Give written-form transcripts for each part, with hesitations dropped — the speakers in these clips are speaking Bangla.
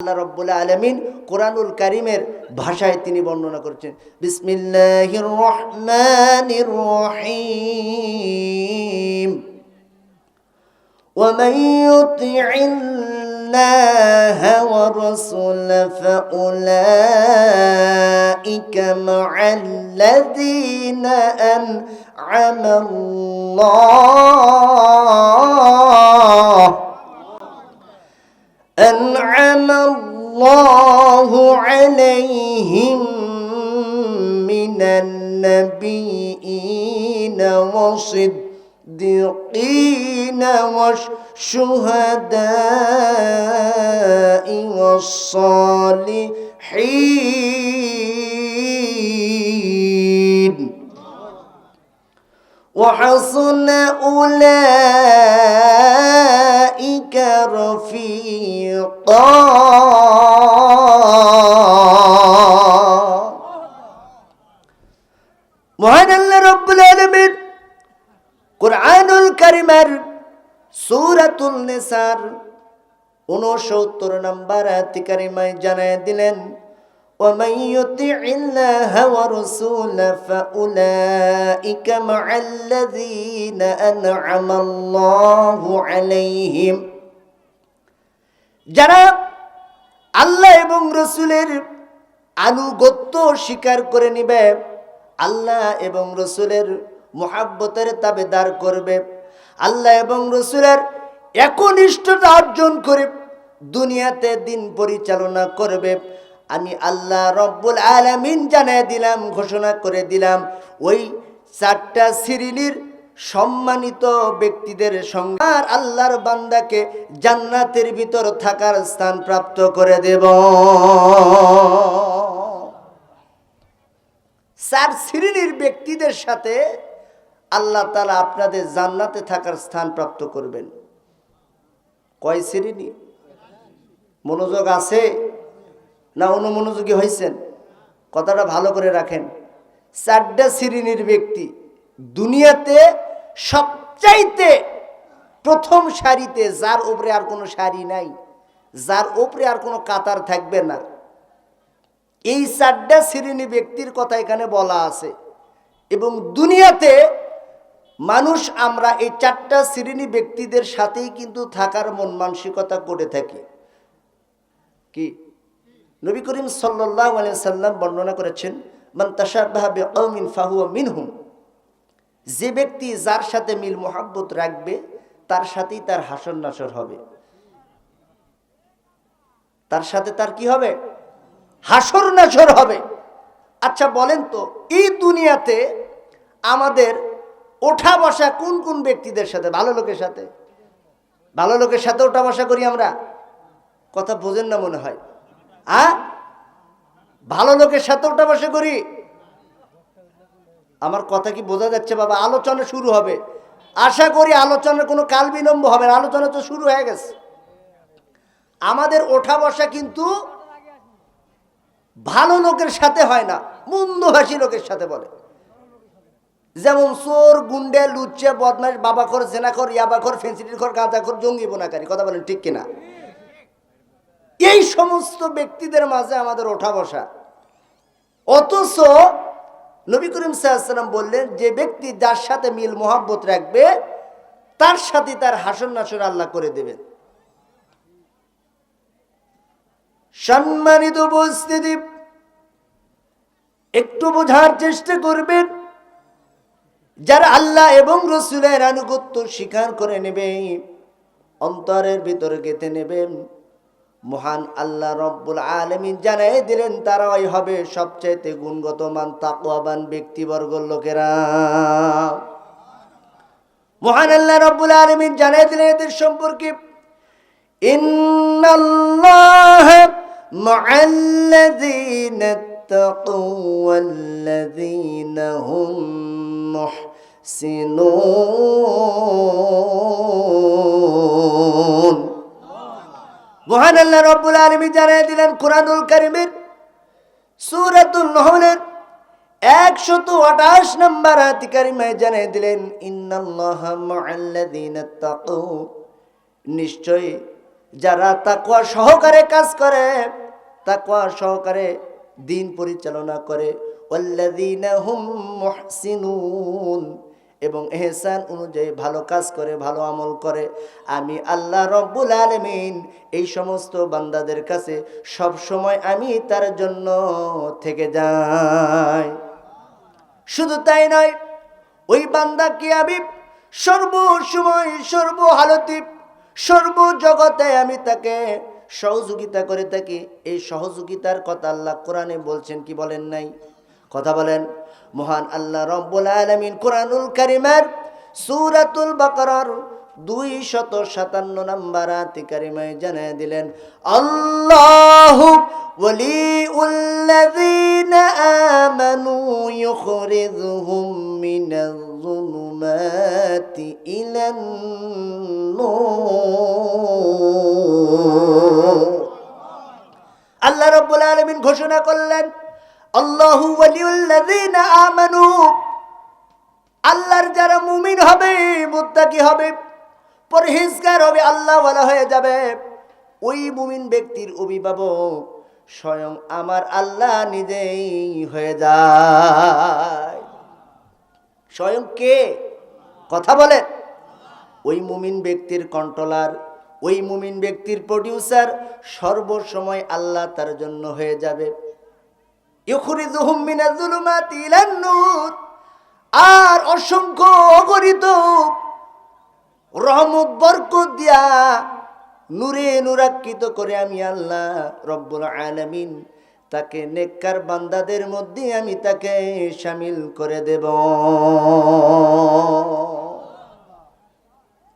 আল্লাহ রাব্বুল আলামিন কোরআনুল কারীমের ভাষায় তিনি বর্ণনা করেছেন। বিসমিল্লাহির রহমানির রহিম। ওয়া মান ইউতি'ইল্লাহা ওয়া রাসূলা ফাউলাইকা মা'আল্লাযীনা আন'আমা আল্লাহু আলাইহিম মিনান নাবিয়্যিনা ওয়াস-সিদ্দীকিনা ওয়াশ-শুহাদা'i ওয়াস-সালিহিন ওয়া হাসুনা উলাইকা রফিকা। মহান আল্লাহ রাব্বুল আলামিন কুরআনুল কারীমের সূরাতুন নিসার 69 নম্বর আয়াতে কারিমায় জানায় দিলেন, ওয়া মান ইউতি'ইল্লাহা ওয়া রাসূলা ফাউলাইকা মা'আল্লাযীনা আন'আমা আল্লাহু আলাইহিম। যারা আল্লাহ এবং রাসূলের আনুগত্য স্বীকার করে নিবে, আল্লাহ এবং রাসূলের মুহাব্বতের তাবেদার করবে, আল্লাহ এবং রাসূলের একনিষ্ঠতা অর্জন করে দুনিয়াতে দিন পরিচালনা করবে, আমি আল্লাহ রব্বুল আলামিন জানিয়ে দিলাম, ঘোষণা করে দিলাম, ওই 4টা শ্রেণীর সম্মানিত ব্যক্তিদের সঙ্গে আর আল্লাহর বান্দাকে জান্নাতের ভিতর থাকার স্থান প্রাপ্ত করে দেব। 4 শ্রেণীর ব্যক্তিদের সাথে আল্লাহ তাআলা আপনাদের জান্নাতে থাকার স্থান প্রাপ্ত করবেন। কয় শ্রেণী? মনোযোগ আছে না অনুমনোযোগী হয়েছেন? কথাটা ভালো করে রাখেন। 4টা শ্রেণীর ব্যক্তি দুনিয়াতে সবচাইতে প্রথম সারিতে, যার উপরে আর কোনো সারি নাই, যার উপরে আর কোনো কাতার থাকবে না, এই 4টা শ্রেণী ব্যক্তির কথা এখানে বলা আছে। এবং দুনিয়াতে মানুষ আমরা এই 4টা শ্রেণী ব্যক্তিদের সাথেই কিন্তু থাকার মন মানসিকতা করে থাকি। কি নবী করিম সাল্লাল্লাহু আলাইহি সাল্লাম বর্ণনা করেছেন, মান তাশাব্বাহা বিকওমিন ফাহুয়া মিনহুম। যে ব্যক্তি যার সাথে মিল মোহাব্বত রাখবে তার সাথেই তার হাসর নাসর হবে, তার সাথে তার কি হবে? হাসর নাসর হবে। আচ্ছা বলেন তো, এই দুনিয়াতে আমাদের ওঠা বসা কোন কোন ব্যক্তিদের সাথে? ভালো লোকের সাথে। ভালো লোকের সাথে ওঠা বসা করি আমরা। কথা বোঝেন না মনে হয়। ভালো লোকের সাথে ওঠা বসা করি। আমার কথা কি বোঝা যাচ্ছে বাবা? আলোচনা শুরু হবে, আশা করি আলোচনার কোনো কাল বিলম্ব হবে না। আলোচনা তো শুরু হয়ে গেছে। আমাদের ওঠা বসা কিন্তু ভালো লোকের সাথে হয় না, মন্দভাষী লোকের সাথে বলে। যেমন চোর, গুন্ডে, লুচ্চে, বদমাশ, বাবাখোর, জেনাখোর, ইয়াবাখোর, ফেন্সিডিখোর, গাঁজাখোর, জঙ্গি বোনাকারী। কথা বলেন ঠিক কিনা? এই সমস্ত ব্যক্তিদের মাঝে আমাদের ওঠা বসা। অথচ নবী করিম সাল্লাল্লাহু আলাইহি ওয়াসাল্লাম বললেন, যে ব্যক্তি যার সাথে মিল মোহাব্বত রাখবে তার সাথে তার হাসর নাসর আল্লাহ করে দেবেন। সম্মানিত উপস্থিতি, একটু বোঝার চেষ্টা করবেন। যারা আল্লাহ এবং রাসূলের আনুগত্য স্বীকার করে নেবে, অন্তরের ভিতরে গেঁথে নেবেন, মহান আল্লাহ রব্বুল আলামিন জানিয়ে দিলেন তারাই হবে সবচাইতে গুণগতমান তাকওয়াবান ব্যক্তিবর্গ লোকেরা। মহান আল্লাহ রব্বুল আলামিন জানিয়ে দিলেন এদের সম্পর্কে, ইন্নাল্লাহা মা'আল্লাযীনা তাকাউ ওয়াল্লাযীনা হুম মুহসিনুন। মহান আল্লাহ রাব্বুল আলামিন জানিয়ে দিলেন কোরআনুল কারীমের সূরাতুন নহলের 128 নম্বর আয়াত কারিমায় জানিয়ে দিলেন, ইন্নাল্লাহা মা'আল্লাযীনা তাকাউ, নিশ্চয়ই যারা তাকওয়া সহকারে কাজ করে, তাকওয়া সহকারে দিন পরিচালনা করে, ওয়াল্লাযীনা হুম মুহসিনুন, এবং ইহসান অনুযায়ী ভালো কাজ করে, ভালো আমল করে, আমি আল্লাহ রব্বুল আলামিন এই সমস্ত বান্দাদের কাছে সব সময় আমি তার জন্য থেকে যাই। শুধু তাই নয়, ওই বান্দাকে আমি সর্বসময়, সর্বহালতে, সর্বজগতে আমি তাকে সহযোগিতা করে থাকি। এই সহযোগিতার কথা আল্লাহ কোরআনে বলছেন কি বলেন নাই? কথা বলেন। মহান আল্লাহ রব্বুল আলামিন কোরআনুল কারীমের সূরাতুল বাকারার 257 নম্বর আয়াতে কারিমায় জানিয়ে দিলেন, আল্লাহু ওয়ালিউল্লাযীনা আমানু ইউখরিজুহুম মিনাজ-যুলুমাতি ইলান নূর। আল্লাহ রাব্বুল আলামিন ঘোষণা করলেন, আল্লাহু ওয়ালিউল্লাযীনা আমানু, আল্লাহর যারা মুমিন হবে, মুত্তাকি হবে, পরহেজগার হবে, আল্লাহওয়ালা হয়ে যাবে, ওই মুমিন ব্যক্তির অভিভাবক স্বয়ং আমার আল্লাহ নিজেই হয়ে যায়। স্বয়ং কে? কথা বলেন। ওই মুমিন ব্যক্তির কন্ট্রোলার, ওই মুমিন ব্যক্তির প্রডিউসার সর্বসময় আল্লাহ তার জন্য হয়ে যাবে। ইউখরিজুহুম মিনাজ-যুলুমাতি ইলান নূর, আর অসংখ্য অগণিত রহমত বরকত দিয়া নূরে নূরান্বিত করে আমি আল্লাহ রব্বুল আলামিন তাকে নেককার বান্দাদের মধ্যে আমি তাকে শামিল করে দেব।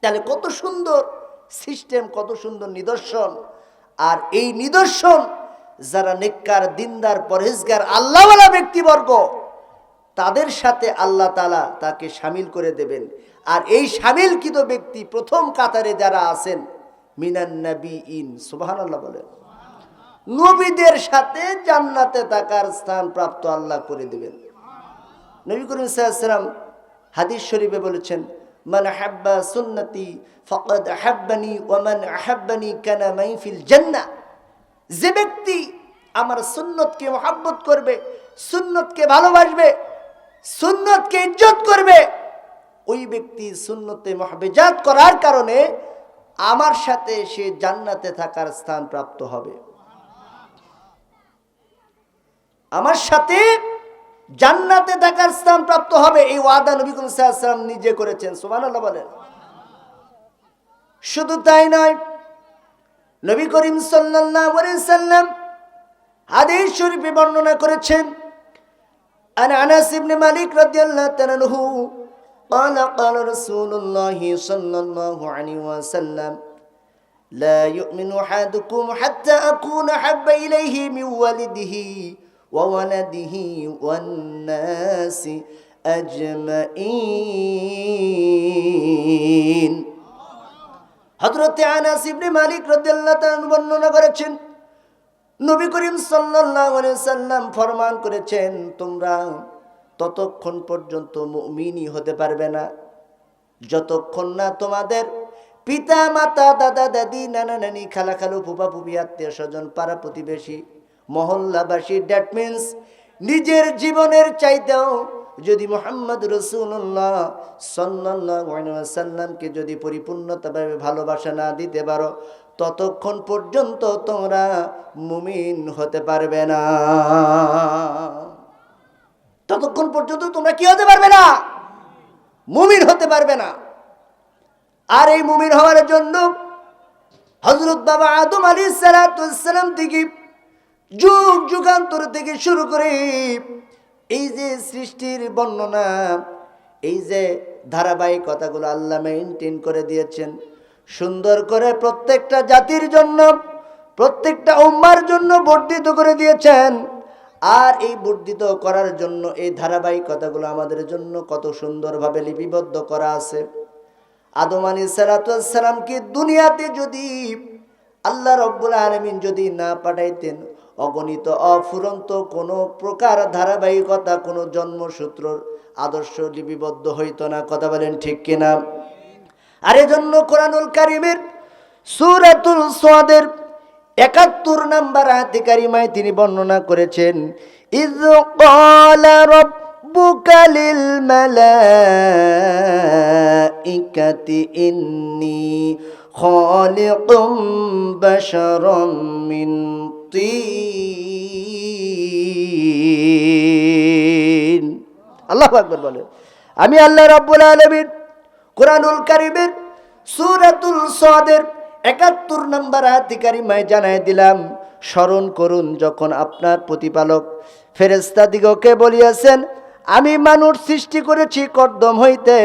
তাহলে কত সুন্দর সিস্টেম, কত সুন্দর নিদর্শন। আর এই নিদর্শন যারা নেককার, দিনদার, পরহেজগার, আল্লাহওয়ালা ব্যক্তিবর্গ, তাদের সাথে আল্লাহ তাআলা তাকে শামিল করে দেবেন। আর এই শামিলকৃত ব্যক্তি প্রথম কাতারে যারা আছেন, মিনান নাবিয়িন, সুবহানাল্লাহ বলেন, নবীদের সাথে জান্নাতে থাকার স্থান প্রাপ্ত আল্লাহ করে দিবেন। নবী করিম সাল্লাল্লাহু আলাইহি ওয়াসাল্লাম হাদিস শরীফে বলেছেন, মান হাব্বা সুন্নতি ফাকাদ আহাব্বানি ওয়া মান আহাব্বানি কানা মাই ফিল জান্নাহ। যে ব্যক্তি আমার সুন্নতকে মহব্বত করবে, সুন্নতকে ভালোবাসবে, সুন্নতকে ইজ্জত করবে, ওই ব্যক্তি সুন্নতে মুহাব্বাত করার কারণে আমার সাথে সে জান্নাতে থাকার স্থান প্রাপ্ত হবে। আমার সাথে জান্নাতে থাকার স্থান প্রাপ্ত হবে, এই ওয়াদা নবী করিম সাল্লাল্লাহু আলাইহি ওয়াসাল্লাম নিজে করেছেন। সুবহানাল্লাহ বলেন। শুধু তাই নয়, নবী করিম সাল্লাল্লাহু আলাইহি ওয়াসাল্লাম হাদিস শরীফে বর্ণনা করেছেন, আনাস ইবনে মালিক রাদিয়াল্লাহু তাআলা আনহু قال قال رسول الله صلى الله عليه وسلم لا يؤمن أحدكم حتى أكون أحب إليه من والده وولده والناس أجمعين। হযরত আনাস ইবনে মালিক রাদিয়াল্লাহু তাআলা বর্ণনা করেছেন, নবী করিম সাল্লাল্লাহু আলাইহি ওয়াসাল্লাম ফরমান করেছেন, তোমরা ততক্ষণ পর্যন্ত মুমিনই হতে পারবে না যতক্ষণ না তোমাদের পিতা মাতা, দাদা দাদি, নানা নানি, খালা খালু, ফুফা ফুফি, আত্মীয় স্বজন, পাড়া প্রতিবেশী, মহল্লাবাসী, দ্যাট মিন্স নিজের জীবনের চাইতেও যদি মুহাম্মদ রাসূলুল্লাহ সাল্লাল্লাহু আলাইহি ওয়াসাল্লামকে যদি পরিপূর্ণভাবে ভালোবাসা না দিতে পারো, ততক্ষণ পর্যন্ত তোমরা মুমিন হতে পারবে না। ততক্ষণ পর্যন্ত তোমরা কি হতে পারবে না? মুমিন হতে পারবে না। আর এই মুমিন হওয়ার জন্য হযরত বাবা আদম আলাইহিস সালাম থেকে যুগ যুগান্তর থেকে শুরু করে এই যে সৃষ্টির বর্ণনা, এই যে ধারাবাহিকতাগুলো আল্লাহ মেইনটেইন করে দিয়েছেন সুন্দর করে, প্রত্যেকটা জাতির জন্য, প্রত্যেকটা উম্মার জন্য বর্ধিত করে দিয়েছেন। আর এই বর্ধিত করার জন্য এই ধারাবাহিকতাগুলো আমাদের জন্য কত সুন্দরভাবে লিপিবদ্ধ করা আছে। আদম আলাইহিস সালামকে দুনিয়াতে যদি আল্লাহ রব্বুল আলামিন যদি না পাঠাইতেন, অগণিত অফুরন্ত কোনো প্রকার ধারাবাহিকতা, কোনো জন্মসূত্রর আদর্শ লিপিবদ্ধ হইতো না। কথা বলেন ঠিক কিনা? আর এজন্য কোরআনুল কারীমের সূরাতুল সাদের ৭১ নম্বর আয়াতে কারিমায় তিনি বর্ণনা করেছেন, ইয ক্বালা রাব্বুকা লিল মালাইকাতি ইন্নী খালিকুম বাশারাম মিন তিন। আল্লাহু আকবার বলেন। আমি আল্লাহ রাব্বুল আলামিন কুরআনুল কারীমের সূরাতুল সাদের ৭১ নম্বর আয়াতে কারিমায় জানায় দিলাম, স্মরণ করুন যখন আপনার প্রতিপালক ফেরেশতাদিগকে বলিয়াছেন, আমি মানুষ সৃষ্টি করেছি কর্দম হইতে,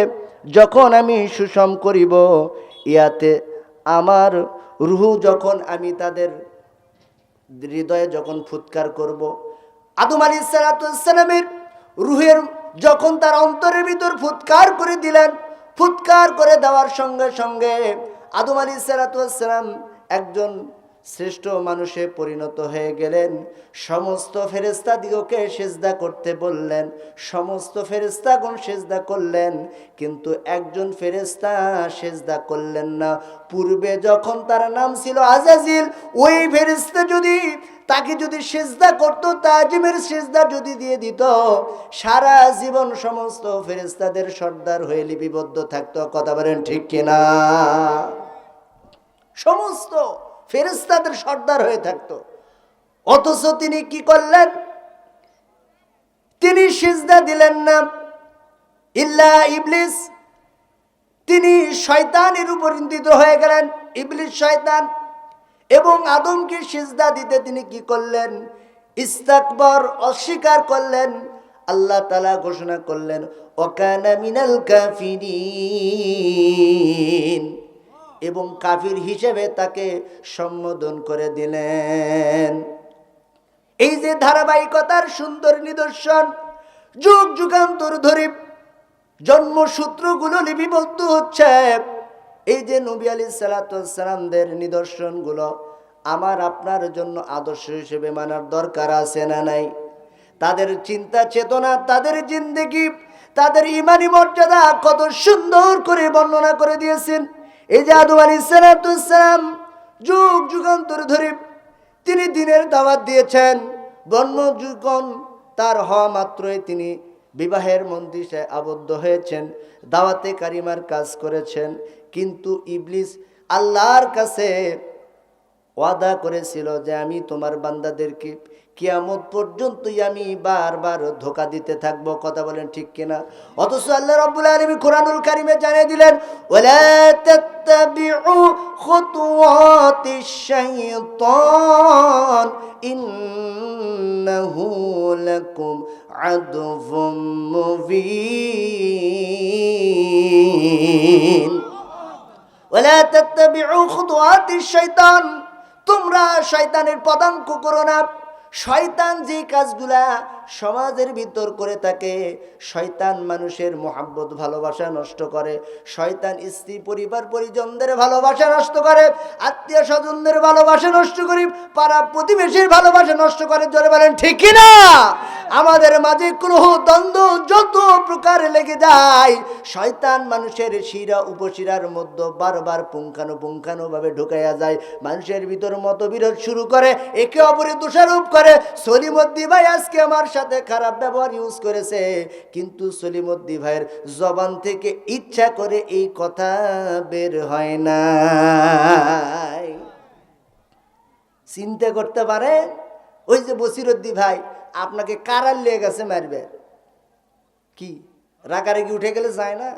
যখন আমি সুষম করিব ইয়াতে আমার রূহ, যখন আমি তাদের হৃদয়ে যখন ফুৎকার করব, আদম আলাইহিস সালামের রূহের যখন তার অন্তরের ভিতর ফুৎকার করে দিলেন, ফুৎকার করে দেওয়ার সঙ্গে সঙ্গে আদম আলাইহিস সালাম একজন শ্রেষ্ঠ মানুষে পরিণত হয়ে গেলেন। সমস্ত ফেরেশতাদিগকে সিজদা করতে বললেন, সমস্ত ফেরেশতাগণ সিজদা করলেন, কিন্তু একজন ফেরেশতা সিজদা করলেন না। পূর্বে যখন তার নাম ছিল আজাজিল, ওই ফেরেশতা যদি তাকে যদি সিজদা করতো, তাজিমের সিজদা যদি দিয়ে দিত, সারা জীবন সমস্ত ফেরেশতাদের সর্দার হয়ে লিপিবদ্ধ থাকতো। কথা বলেন ঠিক কিনা? সমস্ত ফেরেশতাদের সর্দার হয়ে থাকতো। অথচ তিনি কি করলেন? তিনি সিজদা দিলেন না। ইল্লা ইবলিস, তিনি শয়তানের উপর নিন্দিত হয়ে গেলেন। ইবলিস শয়তান এবং আদমকে সিজদা দিতে তিনি কি করলেন? ইস্তাকবার, অস্বীকার করলেন। আল্লাহ তাআলা ঘোষণা করলেন, ওয়াকানা মিনাল কাফিরিন, এবং কাফির হিসেবে তাকে সম্বোধন করে দিলেন। এই যে ধারাবাহিকতার সুন্দর নিদর্শন, যুগ যুগান্তর ধরে জন্মসূত্রগুলো লিপিবদ্ধ হচ্ছে। এই যে নবী আলাইহিস সালামের নিদর্শনগুলো আমার আপনার জন্য আদর্শ হিসেবে মানার দরকার আছে না নাই? তাদের চিন্তা চেতনা, তাদের জিন্দেগি, তাদের ইমানি মর্যাদা কত সুন্দর করে বর্ণনা করে দিয়েছেন। এই যে আদম আলাইহিস সালাম যুগ যুগান্তর ধরে তিনি দ্বীনের দাওয়াত দিয়েছেন। জন্মযুগন তার হওয়া মাত্রই তিনি বিবাহের মন্দিরে আবদ্ধ হয়েছেন, দাওয়াতে কারিমার কাজ করেছেন। কিন্তু ইবলিস আল্লাহর কাছে ওয়াদা করেছিল যে আমি তোমার বান্দাদেরকে কিয়ামত পর্যন্তই আমি বারবার ধোঁকা দিতে থাকবো। কথা বলেন ঠিক কিনা? অথচ আল্লাহ রাব্বুল আলামিন কুরআনুল কারীমে জানিয়ে দিলেন, ওয়ালা তাত্তাবিউ খুতুওয়াতিশ শাইতান ইন্নাহু লাকুম আদুউম মুবিন। ওয়ালা তাত্তাবিউ খুতুওয়াতিশ শাইতান, তোমরা শয়তানের পদাঙ্ক করো না। শয়তান যে কাজগুলা সমাজের ভিতর করে থাকে, শয়তান মানুষের মোহাব্বত ভালোবাসা নষ্ট করে, শয়তান স্ত্রী পরিবার পরিজনদের ভালোবাসা নষ্ট করে, আত্মীয় স্বজনদের ভালোবাসা নষ্ট করে, পাড়া প্রতিবেশীর ভালোবাসা নষ্ট করে। জোরে বলেন ঠিক কিনা? আমাদের মাঝে ক্রোহ দ্বন্দ্ব যত প্রকার লেগে যায়, শয়তান মানুষের শিরা উপশিরার মধ্যে বারবার পুঙ্খানুপুঙ্খানুভাবে ঢুকাইয়া যায়। মানুষের ভিতর মতবিরোধ শুরু করে, একে অপরের দোষারোপ করে। সলিমুদ্দি ভাই আজকে আমার সাথে খারাপ ব্যবহার ইউজ করেছে, কিন্তু সলিমুদ্দি ভাইয়ের জবান থেকে ইচ্ছা করে এই কথা বের হয় না। চিন্তা করতে পারে, ওই যে বসিরুদ্দি ভাই আপনাকে কারাল লেগে গেছে মারবে, কি রাগারাগি উঠে গেলে যায় না?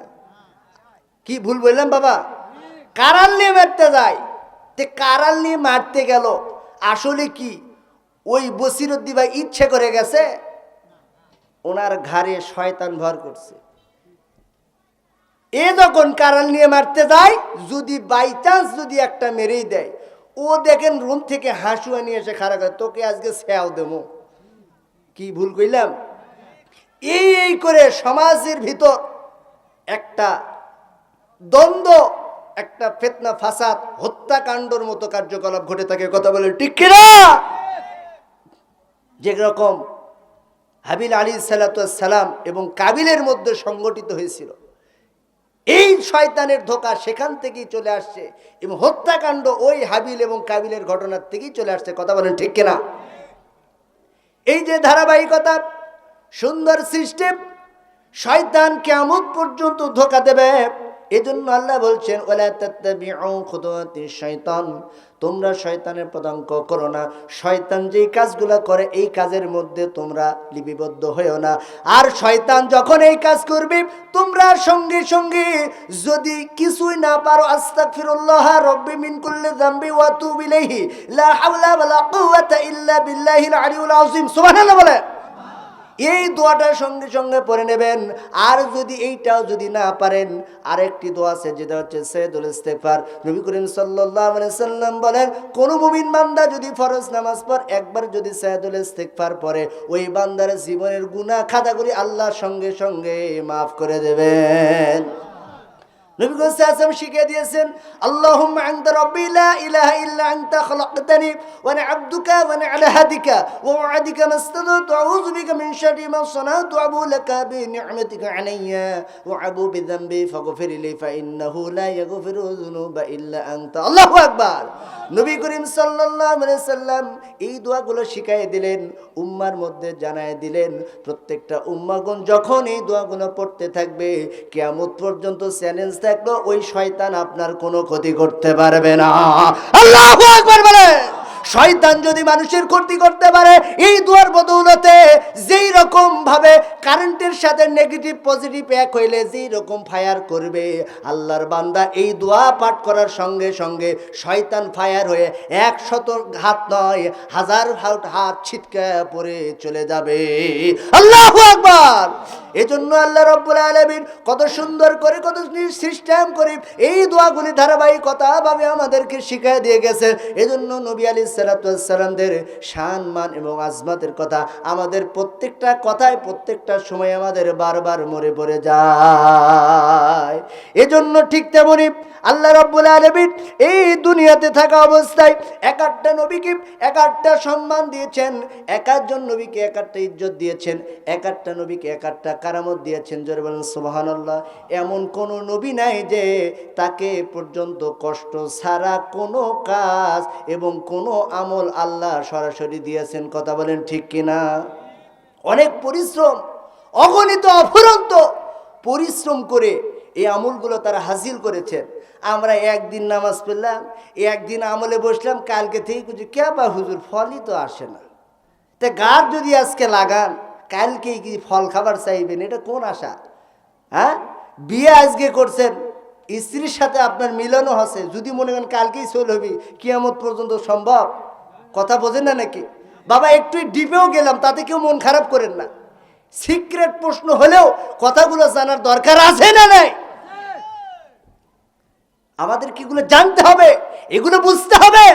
কি ভুল বললাম বাবা? কারাল নিয়ে মারতে যায়। তে কারাল নিয়ে মারতে গেল, আসলে কি ওই বসিরুদ্দি ভাই ইচ্ছে করে গেছে? ওনার ঘাড়ে শয়তান ভর করছে। এ যখন কারাল নিয়ে মারতে যায়, যদি বাই চান্স যদি একটা মেরেই দেয়, ও দেখেন রুম থেকে হাসুয়া নিয়ে এসে খাড়া করে, তোকে আজকে সেও দেবো। কি ভুল কইলাম? এই করে সমাজের ভিতর একটা দ্বন্দ্ব, একটা ফিতনা ফাসাদ, হত্যাকাণ্ডের মতো কার্যকলাপ ঘটে থাকে। কথা বলে ঠিক কিনা? যেরকম হাবিল আলাইহিস সালাম এবং কাবিলের মধ্যে সংগঠিত হয়েছিল, এই শয়তানের ধোঁকা সেখান থেকেই চলে আসছে এবং হত্যাকাণ্ড ওই হাবিল এবং কাবিলের ঘটনার থেকেই চলে আসছে। কথা বলেন ঠিক কিনা? এই যে ধারাবাহিকতা, সুন্দর সিস্টেম, শয়তান কিয়ামত পর্যন্ত ধোঁকা দেবে। এজন্য আল্লাহ বলছেন ওয়ালা তাত্তাবিউ খুতুওয়াতিশ শাইতান, তোমরা শয়তানের পদাঙ্ক করো না। শয়তান যেই কাজগুলো করে এই কাজের মধ্যে তোমরা লিপিবদ্ধ হয়েও না। আর শয়তান যখন এই কাজ করবে তোমরা সঙ্গে সঙ্গে যদি কিছুই না পারো, আস্তাগফিরুল্লাহ রাব্বি মিন কুল্লি যামবি ওয়া আতুবু ইলাইহি লা হাওলা ওয়ালা কুওয়াতা ইল্লা বিল্লাহিল আলিয়্যিল আযীম। সুবহানাল্লাহ বলে এই দোয়াটা সঙ্গে সঙ্গে পড়ে নেবেন। আর যদি এইটাও যদি না পারেন, আরেকটি দোয়া আছে যেটা হচ্ছে সাইয়্যিদুল ইস্তিগফার। নবী করিম সাল্লাল্লাহু আলাইহি সাল্লাম বলেন, কোন মুমিন বান্দা যদি ফরজ নামাজ পড়ে একবার যদি সাইয়্যিদুল ইস্তিগফার পড়ে, ওই বান্দার জীবনের গুনাহ খাতাগুলি আল্লাহ সঙ্গে সঙ্গে মাফ করে দেবেন। নবী সাল্লাল্লাহু শিখিয়ে দিয়েছেন, আল্লাহুম্মা আনতা রাব্বি লা ইলাহা ইল্লা আনতা খালাকতানি ওয়া আনা আবদুকা ওয়া আনা আলা হাদিকা ওয়া ওয়া'দিকা মাস্তাদাতু আউযু বিকা মিন শাররি মা সানাতু আবু লাকা বিনি'মাতিকা আলাইয়া ওয়া আবু বিযামবি ফাগফির লি ফা ইন্নাহু লা ইয়াগফিরু যুনুবা ইল্লা আনতা। আল্লাহু আকবার। নবী করিম সাল্লাল্লাহু আলাইহি সাল্লাম এই দোয়াগুলো শিখিয়ে দিলেন, উম্মার মধ্যে জানায় দিলেন। প্রত্যেকটা উম্মাগণ যখন এই দোয়াগুলো পড়তে থাকবে, কিয়ামত পর্যন্ত চ্যালেঞ্জ থাকলো ওই শয়তান আপনার কোনো ক্ষতি করতে পারবে না। আল্লাহু আকবার বলে। শয়তান যদি মানুষের ক্ষতি করতে পারে এই দুয়ার বদৌলতে, যেই রকম ভাবে কারেন্টের সাথে নেগেটিভ পজিটিভ এক হইলে যেই রকম ফায়ার করবে, আল্লাহর বান্দা এই দোয়া পাঠ করার সঙ্গে সঙ্গে শয়তান ফায়ার হয়ে 100 হাত নয় 1000 হাত ছিটকে পড়ে চলে যাবে। আল্লাহু আকবার। এজন্য আল্লাহ রাব্বুল আলামিন কত সুন্দর করে, কত সিস্টেম করে এই দোয়াগুলি ধারাবাহিকতা ভাবে আমাদেরকে শিখিয়ে দিয়ে গেছেন। এজন্য নবী আলাইহিস সালাতু ওয়াস সালামদের শান মান এবং আজমতের কথা আমাদের প্রত্যেকটা কথায় প্রত্যেকটা সময় আমাদের বারবার মনে পড়ে যায়। এজন্য ঠিক তেমনি আল্লাহ রাব্বুল আলামিন এই দুনিয়াতে থাকা অবস্থায় এক একটা নবীকে এক একটা সম্মান দিয়েছেন, এক একজন নবীকে এক একটা ইজ্জত দিয়েছেন, এক একটা নবীকে এক একটা কারামত দিয়েছেন। জোরে বলেন সুবহানাল্লাহ। এমন কোন নবী নাই যে তাকে পর্যন্ত কষ্ট ছাড়া কোনো কাজ এবং কোনো আমল আল্লাহ সরাসরি দিয়েছেন। কথা বলেন ঠিক কিনা? অনেক পরিশ্রম, অগণিত অফুরন্ত পরিশ্রম করে এই আমলগুলো তারা হাসিল করেছেন। আমরা একদিন নামাজ পড়লাম, একদিন আমলে বসলাম, কালকে থেকে কিছু কে বা হুজুর ফলই তো আসে না। তা গাছ যদি আজকে লাগান কালকেই কি ফল খাবার চাইবেন, এটা কোন আশা? হ্যাঁ, বিয়ে আজকে করছেন, স্ত্রীর সাথে আপনার মিলনও হচ্ছে, যদি মনে করেন কালকেই চলে হবি, কিয়ামত পর্যন্ত সম্ভব? কথা বোঝেন না নাকি? বাবা একটু ডিপেও গেলাম, তাতে কেউ মন খারাপ করেন না। সিক্রেট প্রশ্ন হলেও কথাগুলো জানার দরকার আছে না নাই? আমাদের কি এগুলো জানতে হবে, এগুলো বুঝতে হবে।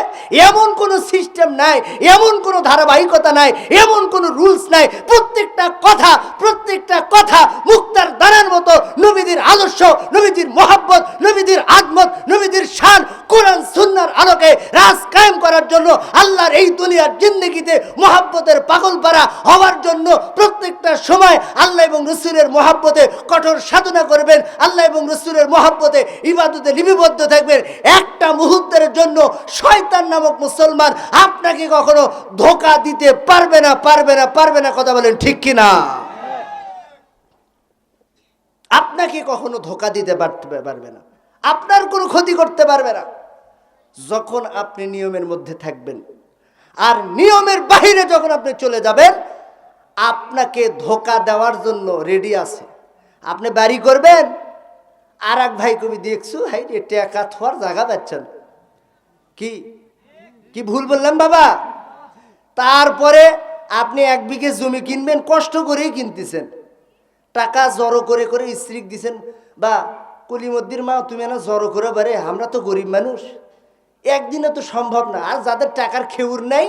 এমন কোনো সিস্টেম নাই, এমন কোনো ধারাবাহিকতা নাই, এমন কোনো রুলস নাই। প্রত্যেকটা কথা মুক্তার দানার মতো নবীদের আদর্শ, নবীদের মহব্বত, নবীদের আদমত, নবীদের শান কোরআন সুন্নাহর আলোকে রাজ কায়েম করার জন্য, আল্লাহর এই দুনিয়ার জিন্দেগিতে মহব্বতের পাগলপারা হওয়ার জন্য প্রত্যেকটা সময় আল্লাহ এবং রাসূলের মহব্বতে কঠোর সাধনা করবেন, আল্লাহ এবং রাসূলের মহব্বতে ইবাদতে লিপিবদ্ধ থাকবেন। একটা মুহূর্তের জন্য শয়তান নামক মুসলমান আপনাকে কখনো ধোঁকা দিতে পারবে না, পারবে না, পারবে না। কথা বলেন ঠিক কিনা? আপনাকে কখনো ধোঁকা দিতে পারবে না, আপনার কোনো ক্ষতি করতে পারবে না, যখন আপনি নিয়মের মধ্যে থাকবেন। আর নিয়মের বাইরে যখন আপনি চলে যাবেন, আপনাকে ধোঁকা দেওয়ার জন্য রেডি আছে। আপনি বাড়ি করবেন, আর এক ভাই কবি দেখছো হাই রে টেকা থোয়ার জায়গা পাচ্ছেন, কি কি ভুল বললাম বাবা? তারপরে আপনি 1 বিঘে জমি কিনবেন, কষ্ট করেই কিনতেছেন, টাকা জড়ো করে করে স্ত্রী দিছেন, বা কলিমদ্দির মা তুমি না জড়ো করে বারে, আমরা তো গরিব মানুষ, একদিনে তো সম্ভব না। আর যাদের টাকার খেউর নাই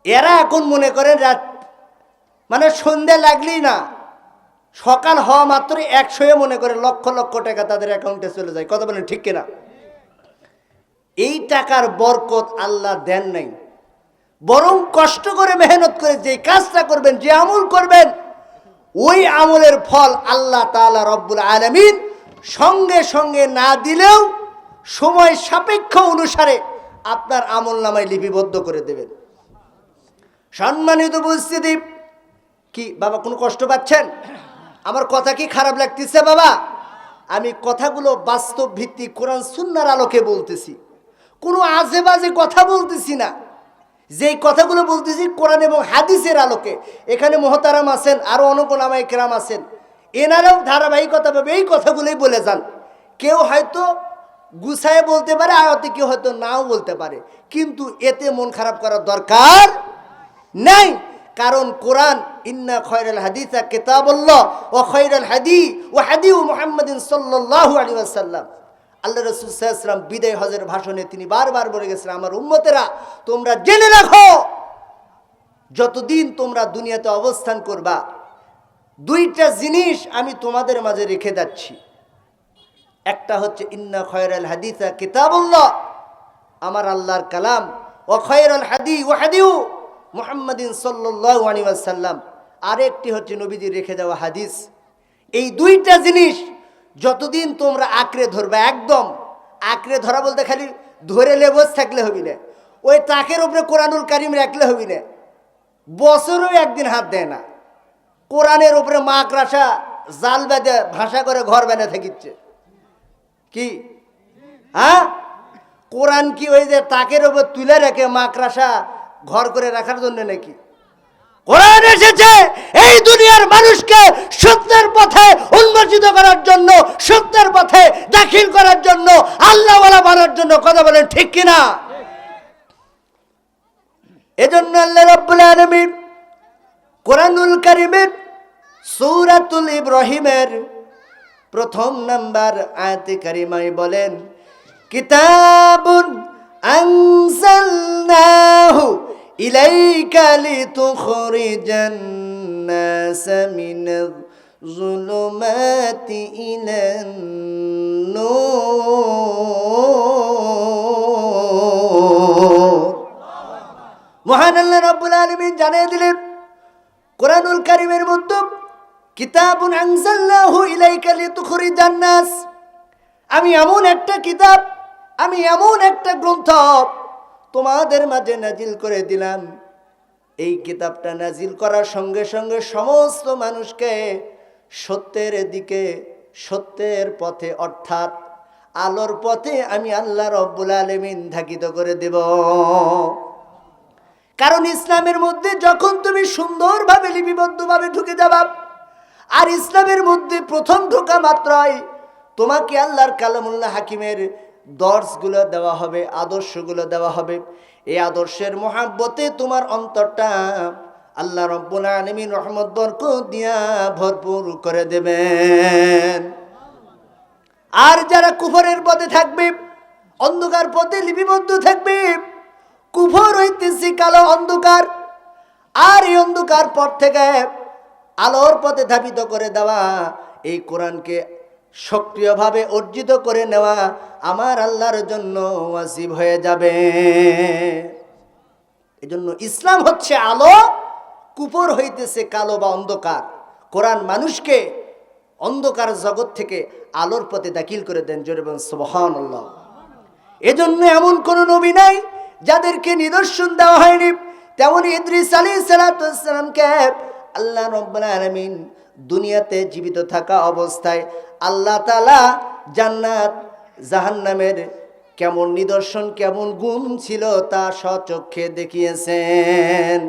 এরা এখন মনে করেন রাত মানে সন্ধ্যা লাগলেই না, সকাল হওয়া মাত্র 100 মনে করে লক্ষ লক্ষ টাকা তাদের অ্যাকাউন্টে চলে যায়। কথা বলেন ঠিক কিনা? এই টাকার বরকত আল্লাহ দেন নাই, বরং কষ্ট করে মেহনত করে যে কাজটা করবেন, যে আমল করবেন, ওই আমলের ফল আল্লাহ তাআলা রব্বুল আলামিন সঙ্গে সঙ্গে না দিলেও সময় সাপেক্ষ অনুসারে আপনার আমলনামায় লিপিবদ্ধ করে দেবেন। সম্মানিত উপস্থিতি, কি বাবা কোনো কষ্ট পাচ্ছেন? আমার কথা কি খারাপ লাগতেছে বাবা? আমি কথাগুলো বাস্তব ভিত্তিক কোরআন সুন্নাহর আলোকে বলতেছি, কোনো আজে বাজে কথা বলতেছি না। যেই কথাগুলো বলতেছি কোরআন এবং হাদিসের আলোকে। এখানে মুহতারাম আছেন, আরও অনেক ওলামায়ে কেরাম আছেন, এনারাও ধারাবাহিকতা ভাবে এই কথাগুলোই বলে যান। কেউ হয়তো গুছায় বলতে পারে, আয়তে কেউ হয়তো নাও বলতে পারে, কিন্তু এতে মন খারাপ করার দরকার নাই। কারণ কোরআন ইন্না খায়রাল হাদিসা কিতাবুল্লাহ ওয়া খায়রাল হাদি ওয়া হাদিউ মুহাম্মাদিন সাল্লাল্লাহু আলাইহি ওয়াসাল্লাম। আল্লাহ রাসূল সাল্লাল্লাহু আলাইহি ওয়াসাল্লাম বিদায় হজের ভাষণে তিনি বারবার বলে গেছেন, আমার উম্মতেরা তোমরা জেনে রাখো, যতদিন তোমরা দুনিয়াতে অবস্থান করবা দুইটা জিনিস আমি তোমাদের মাঝে রেখে যাচ্ছি। একটা হচ্ছে ইন্না খায়রাল হাদিসা কিতাবুল্লাহ, আমার আল্লাহর কালাম, ওয়া খায়রাল হাদি ওয়া হাদিউ মুহাম্মাদিন সাল্লাল্লাহু আলাইহি ওয়াসাল্লাম, আরেকটি হচ্ছে নবীজির রেখে যাওয়া হাদিস। এই দুইটা জিনিস যতদিন তোমরা আঁকড়ে ধরবে, একদম আঁকড়ে ধরা বলতে খালি ধরে লেবস থাকলে হবি না, ওই তাকের উপরে কোরআনুল কারিম রাখলে হবি না, বছরও একদিন হাত দেয় না। কোরআনের উপরে মাকড়াসা জাল বেঁধে ভাষা করে ঘর বেঁধে থাকিচ্ছে কি? হ্যাঁ, কোরআন কি ওই যে তাকের উপর তুলে রেখে মাকড়াসা ঘর করে রাখার জন্য নাকি? কোরআন এসেছে এই দুনিয়ার মানুষকে সত্যের পথে উন্মোচিত করার জন্য, সত্যের পথে দাখিল করার জন্য, আল্লাহওয়ালা বানার জন্য। কথা বলেন ঠিক কিনা? এজন্য আল্লাহ রাব্বুল আলামিন কোরআনুল কারীমের সূরাতুল ইব্রাহিমের প্রথম নাম্বার আয়াতে কারিমায় বলেন, কিতাবুন আনজালনাহু ইলাইকা লিতুখরিজান নাসা মিনাজ যুলুমাতি ইলান নূর। মহান আল্লাহ রাব্বুল আলামিন জানিয়ে দিলেন কোরআনুল কারীমের মধ্যে, কিতাবুন আনজালনাহু ইলাইকা লিতুখরিজান নাস, আমি এমন একটা কিতাব, আমি এমন একটা গ্রন্থ তোমাদের মাঝে নাজিল করে দিলাম। এই কিতাবটা নাজিল করার সঙ্গে সঙ্গে সমস্ত মানুষকে সত্যের দিকে, সত্যের পথে অর্থাৎ আলোর পথে আমি আল্লাহ রাব্বুল আলামিন ধাবিত করে দেব। কারণ ইসলামের মধ্যে যখন তুমি সুন্দরভাবে লিপিবদ্ধভাবে ঢুকে যাবা, আর ইসলামের মধ্যে প্রথম ঢোকা মাত্রই তোমাকে আল্লাহর কালামুল্লাহ হাকিমের দর্শগুলো দেওয়া হবে, আদর্শগুলো দেওয়া হবে। এই আদর্শের মহাব্বতে তোমার অন্তরটা আল্লাহ রাব্বুল আলামিন রহমত বরকত দিয়া ভরপুর করে দেবেন। আর যারা কুফরের পথে থাকবে, অন্ধকার পথে লিপিবদ্ধ থাকবে, কুফর হইতেছে কালো অন্ধকার, আর এই অন্ধকার পথ থেকে আলোর পথে ধাবিত করে দেওয়া, এই কোরআনকে সক্রিয়ভাবে অর্জিত করে নেওয়া আমার আল্লাহর জন্য ওয়াজিব হয়ে যাবে। এজন্য ইসলাম হচ্ছে আলো, কুফর হইতেছে কালো বা অন্ধকার। কোরআন মানুষকে অন্ধকার জগৎ থেকে আলোর পথে দাখিল করে দেন। জোরে বলেন সুবহানাল্লাহ। এজন্য এমন কোন নবী নাই যাদেরকে নিদর্শন দেওয়া হয়নি। তেমনি ইদ্রিস আলাইহিস সালাতু ওয়াস সালামকে আল্লাহ রাব্বুল আলামিন দুনিয়াতে জীবিত থাকা অবস্থায় আল্লাহ তাআলা জান্নাত জাহান্নামের কেমন নিদর্শন, কেমন গুণ ছিল তা স্বচক্ষে দেখিয়েছেন।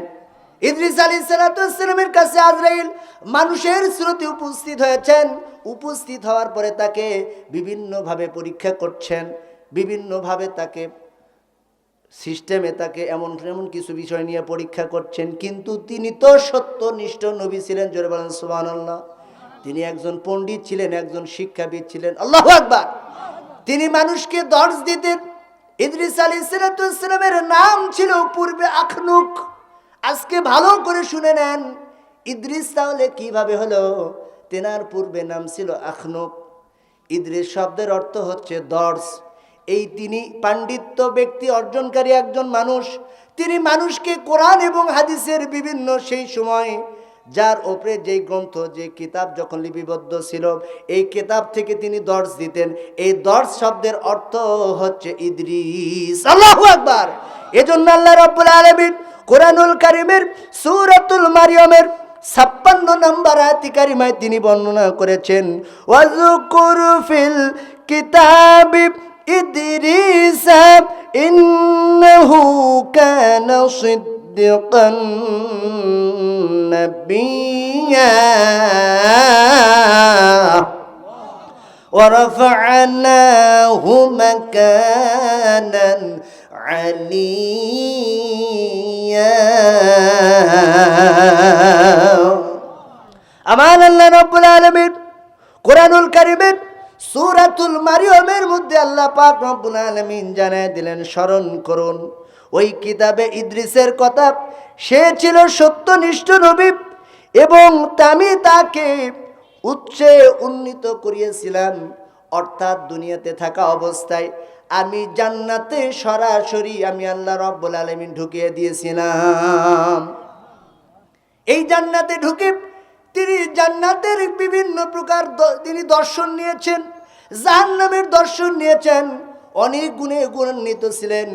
ইদ্রিস আলাইহিস সালাতু ওয়াস সালামের কাছে আজরাইল মানুষের সুরতে উপস্থিত হয়েছেন। উপস্থিত হওয়ার পরে তাকে বিভিন্নভাবে পরীক্ষা করছেন, বিভিন্নভাবে তাকে সিস্টেমে তাকে এমন এমন কিছু বিষয় নিয়ে পরীক্ষা করছেন। কিন্তু তিনি তো সত্যনিষ্ঠ নবী ছিলেন। জোরে বলেন সুবহানাল্লাহ। তিনি একজন পণ্ডিত ছিলেন, একজন শিক্ষাবিদ ছিলেন। আল্লাহু আকবার। তিনি মানুষকে দর্শ দিতেন। ইদ্রিস আলাইহিস সালামের নাম ছিল পূর্বে আখনুক। আজকে ভালো করে শুনে নেন, ইদ্রিস তাহলে কিভাবে হলো? তেনার পূর্বে নাম ছিল আখনুক। ইদ্রিস শব্দের অর্থ হচ্ছে দর্শ। এই তিনি পাণ্ডিত্য ব্যক্তি অর্জনকারী একজন মানুষ। তিনি মানুষকে কোরআন এবং হাদিসের বিভিন্ন সেই সময় যার ওপরে যেই গ্রন্থ যে কিতাব যখন লিপিবদ্ধ ছিল এই কিতাব থেকে তিনি দর্শ দিতেন। এই দর্শ শব্দের অর্থ হচ্ছে ইদ্রিস। আল্লাহু আকবার। এজন্য আল্লাহ রাব্বুল আলামিন কোরআনুল কারীমের সূরাতুল মারইয়ামের 56 নম্বর আয়াত কারিমায় তিনি বর্ণনা করেছেন, ওয়াযকুর ফিল কিতাবি ইদ্রিস ইন্নাহু কানা সিদ্দিকান নাবিয়্যা ورفعناه مكانا عليا আমার আল্লাহ রাব্বুল আলামিন কোরআনুল কারীমের সূরাতুল মারইয়ামের মধ্যে আল্লাহ পাক রব্বুল আলামিন জানায় দিলেন, স্মরণ করুন ওই কিতাবে ইদ্রিসের কথা। সে ছিল সত্যনিষ্ঠ নবী এবং আমি তাকে উচ্চে উন্নীত করিয়েছিলাম, অর্থাৎ দুনিয়াতে থাকা অবস্থায় আমি জান্নাতে সরাসরি আমি আল্লাহ রাব্বুল আলামিন ঢুকিয়ে দিয়েছিলাম। এই জান্নাতে ঢুকে তিনি জান্নাতের বিভিন্ন প্রকার তিনি দর্শন নিয়েছেন, জাহান্নামের দর্শন নিয়েছেন, অনেক গুণে গুণান্বিত ছিলেন।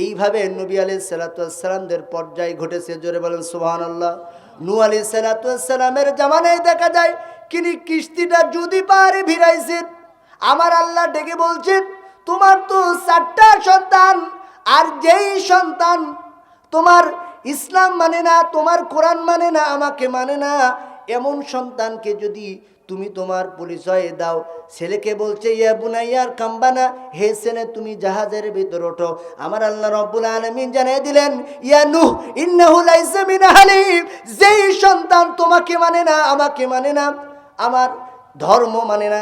এইভাবে নবী আলাইহিস সালাতু ওয়াস সালামদের পর্যায় ঘটেছে। জোরে বলেন সুবহানাল্লাহ। নূহ আলাইহিস সালাতু ওয়াস সালামের জামানায় দেখা যায় তিনি কিস্তিটা যদি পারে ভিড়াইছেন। আমার আল্লাহ ডেকে বলছেন, তোমার তো 4টা সন্তান, আর যেই সন্তান তোমার ইসলাম মানে না, তোমার কোরআন মানে না, আমাকে মানে না, এমন সন্তানকে যদি তুমি তোমার পরিচয় দাও। ছেলেকে বলছে ইয়া বুনাইয়ার কাম্বানা, হে ছেলে তুমি জাহাজের ভিতর ওঠো। আমার আল্লাহ রাব্বুল আলামিন জানিয়ে দিলেন, ইয়া নূহ ইন্নাহু লাইসা মিন আহলি, যেই সন্তান তোমাকে মানে না, আমাকে মানে না, আমার ধর্ম মানে না,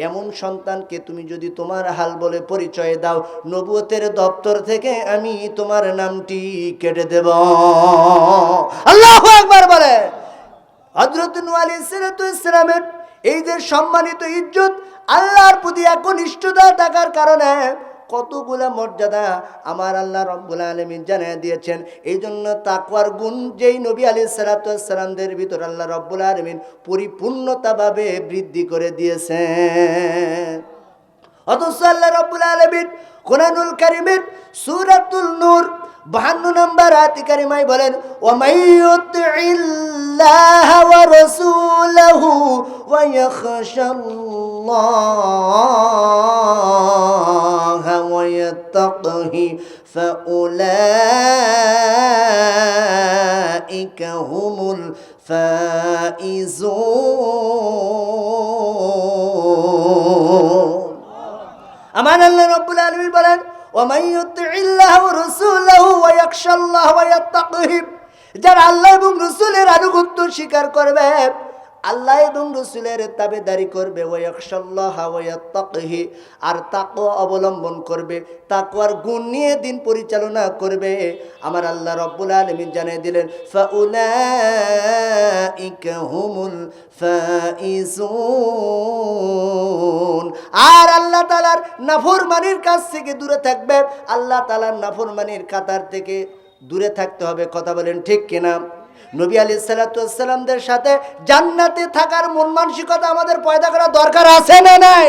এমন সন্তানকে তুমি যদি তোমার হাল বলে পরিচয় দাও, নবুয়তের দপ্তর থেকে আমি তোমার নামটি কেটে দেব। আল্লাহু আকবার বলে। হযরত নূহ আলাইহিস সালাতু ওয়াস সালামের এই যে সম্মানিত ইজ্জত, আল্লাহর প্রতি একনিষ্ঠতা থাকার কারণে কতগুলা মর্যাদা আমার আল্লাহ রাব্বুল আলামিন জানিয়ে দিয়েছেন। এই জন্য তাকওয়ার গুণ যেই নবী আলাইহিস সালাতু ওয়াস সালামদের ভিতর আল্লাহ রাব্বুল আলামিন পরিপূর্ণতাভাবে বৃদ্ধি করে দিয়েছেন। অথচ আল্লাহ রাব্বুল আলামিন কোরআনুল কারীমের সূরাতুল নূর 52 নম্বর আয়াত কারিমায় বলেন, ওয়া মাইয়ুতিইল্লাহা ওয়া রাসূলাহু ওয়া ইয়াখশাল্লাহা ওয়া ইয়াত্তাকি ফাউলাইকা হুমুল ফাইজুন। আমার আল্লাহ রাব্বুল আলামিন বলেন, ওয়া মাইয়ুতিইল্লাহা ওয়া রাসূলাহু ওয়া ইয়াখশাল্লাহা ওয়া ইয়াত্তাকি, যারা আল্লাহ এবং রাসূলের আনুগত্য স্বীকার করবে, আল্লাহ এবং রাসূলের তাবেদারি করবে, ওয়া ইয়াখশাল্লাহা ওয়া ইয়াত্তাকি, আর তাকওয়া অবলম্বন করবে, তাকওয়ার গুণ নিয়ে দিন পরিচালনা করবে, আমার আল্লাহ রাব্বুল আলামিন জানিয়ে দিলেন, ফাউলাইকা হুমুল ফাইজুন। আর আল্লাহ তাআলার নাফরমানির কাছ থেকে দূরে থাকবে, আল্লাহ তাআলার নাফরমানির কাতার থেকে দূরে থাকতে হবে। কথা বলেন ঠিক কিনা? নবী আলাইহিস সালাতু ওয়াস সালামদের সাথে জান্নাতে থাকার মন মানসিকতা আমাদের পয়দা করা দরকার আছে না নাই?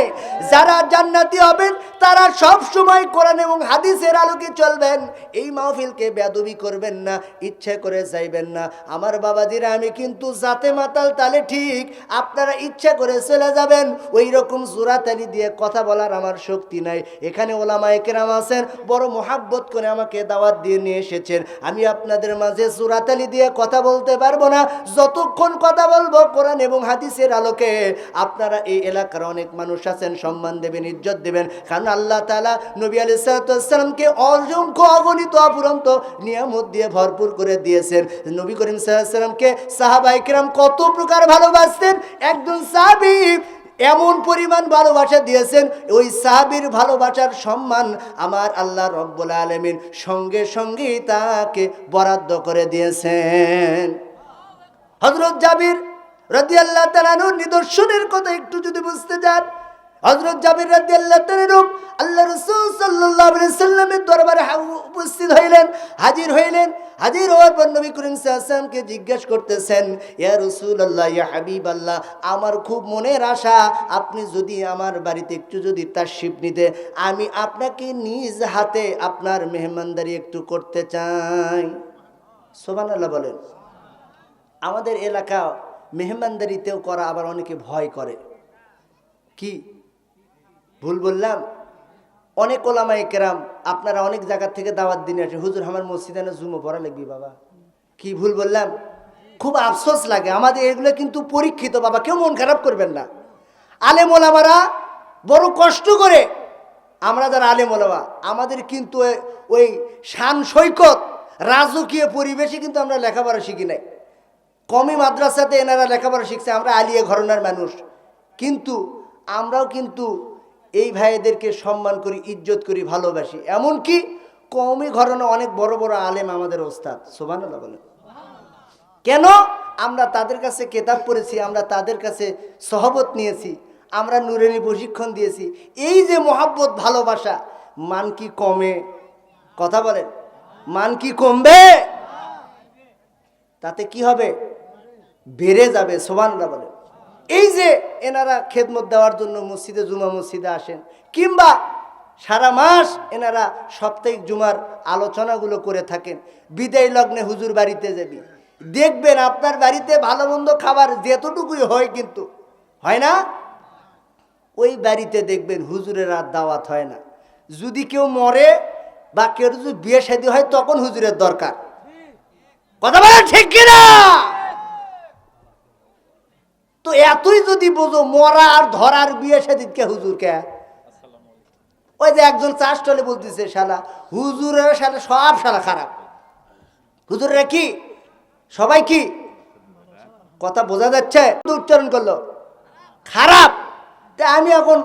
যারা জান্নাতি হবেন তারা সব সময় কোরআন এবং হাদিসের আলোকে চলবেন। এই মাহফিলকে বেয়াদবি করবেন না, ইচ্ছে করে যাইবেন না। আমার বাবাজিরা, আমি কিন্তু জাতে মাতাল তালে ঠিক, আপনারা ইচ্ছা করে চলে যাবেন। ওই রকম জোরাতালি দিয়ে কথা বলার আমার শক্তি নাই। এখানে ওলামায়ে কেরাম আছেন, বড় মোহাব্বত করে আমাকে দাওয়াত দিয়ে নিয়ে এসেছেন। আমি আপনাদের মাঝে জোরাতালি দিয়ে কথা বলতে পারবো না। যতক্ষণ কথা বলবো কোরআন এবং হাদিসের আলোকে, আপনারা এই এলাকার অনেক মানুষ আছেন, সম্মান দেবেন, ইজ্জত দেবেন। কারণ আল্লাহ তাআলা নবী আলাইহিস সালাতু ওয়াস সালামকে অসংখ্য অগণিত অফুরন্ত নিয়ামত দিয়ে ভরপুর করে দিয়েছেন। নবী করিম সাল্লাল্লাহু আলাইহি সাল্লামকে সাহাবায়ে কেরাম কত প্রকার ভালোবাসতেন। একজন সাহাবী এমন পরিমাণ ভালোবাসা দিয়েছেন, ওই সাহাবীর ভালোবাসার সম্মান আমার আল্লাহ রাব্বুল আলামিন সঙ্গে সঙ্গে তাকে বরাদ্দ করে দিয়েছেন। হযরত জাবির রাদিয়াল্লাহু তাআলা আনহু নিদর্শনের কথা একটু যদি বুঝতে যান, হযরত জাবির রাদিয়াল্লাহু তাআলা আল্লাহ রাসূল সাল্লাল্লাহু আলাইহি সাল্লামের দরবারে উপস্থিত হইলেন, হাজির হওয়ার পর নবী করিম সাল্লাল্লাহু আলাইহি ওয়াসাল্লামকে জিজ্ঞাসা করতেছেন, ইয়া রাসূলুল্লাহ, ইয়া হাবিবাল্লাহ, আমার খুব মনের আশা, আপনি যদি আমার বাড়িতে একটু যদি তাশরিফ নিতে, আমি আপনাকে নিজ হাতে আপনার মেহমানদারি একটু করতে চাই। সুবহানাল্লাহ বলেন। আমাদের এলাকা মেহমানদারিতেও করা আবার অনেকে ভয় করে। কি ভুল বললাম? অনেক ওলামায়ে কেরাম আপনারা অনেক জায়গা থেকে দাওয়াত দিনে আসে, হুজুর আমার মসজিদে না জুমা পড়া লাগবে বাবা। কি ভুল বললাম? খুব আফসোস লাগে আমাদের। এগুলো কিন্তু পরীক্ষিত বাবা, কেউ মন খারাপ করবেন না। আলেম ওলামারা বড় কষ্ট করে, আমরা যারা আলেম ওলামা আমাদের কিন্তু ওই শান সৈকত রাজকীয় পরিবেশে কিন্তু আমরা লেখাপড়া শিখি নাই। কমি মাদ্রাসাতে এনারা লেখাপড়া শিখছে, আমরা আলিয়া ঘরানার মানুষ, কিন্তু আমরাও কিন্তু এই ভাইদেরকে সম্মান করি, ইজ্জত করি, ভালোবাসি। এমনকি কওমি ঘরানা অনেক বড় বড় আলেম আমাদের ওস্তাদ। সুবহানাল্লাহ বলেন। কেন? আমরা তাদের কাছে কিতাব পড়েছি, আমরা তাদের কাছে সহবত নিয়েছি, আমরা নুরানি প্রশিক্ষণ দিয়েছি। এই যে মহব্বত ভালোবাসা, মান কি কমে? কথা বলেন, মান কি কমবে? তাতে কি হবে? বেড়ে যাবে। সুবহানাল্লাহ বলেন। এই যে এনারা খেদমত দেওয়ার জন্য মসজিদে, জুমা মসজিদে আসেন, কিংবা সারা মাস এনারা সাপ্তাহিক জুমার আলোচনাগুলো করে থাকেন, বিদায় লগ্নে হুজুর বাড়িতে যাবি, দেখবেন আপনার বাড়িতে ভালো মন্দ খাবার যেতটুকুই হয়, কিন্তু হয় না, ওই বাড়িতে দেখবেন হুজুরের আর দাওয়াত হয় না। যদি কেউ মরে বা কেউ যদি বিয়ে শাদী হয়, তখন হুজুরের দরকার। কথা বলেন ঠিক কিনা? তো এতই যদি বোঝো, মরা আর ধরার বিয়ে শাদীকে হুজুরকে, ওই যে একজন চাষ টলে বলতেছে, শালা হুজুরের সাথে সব শালা খারাপ। হুজুরেরা কি সবাই কি? কথা বোঝা যাচ্ছে? উচ্চারণ করলো খারাপ। তা আমি এখন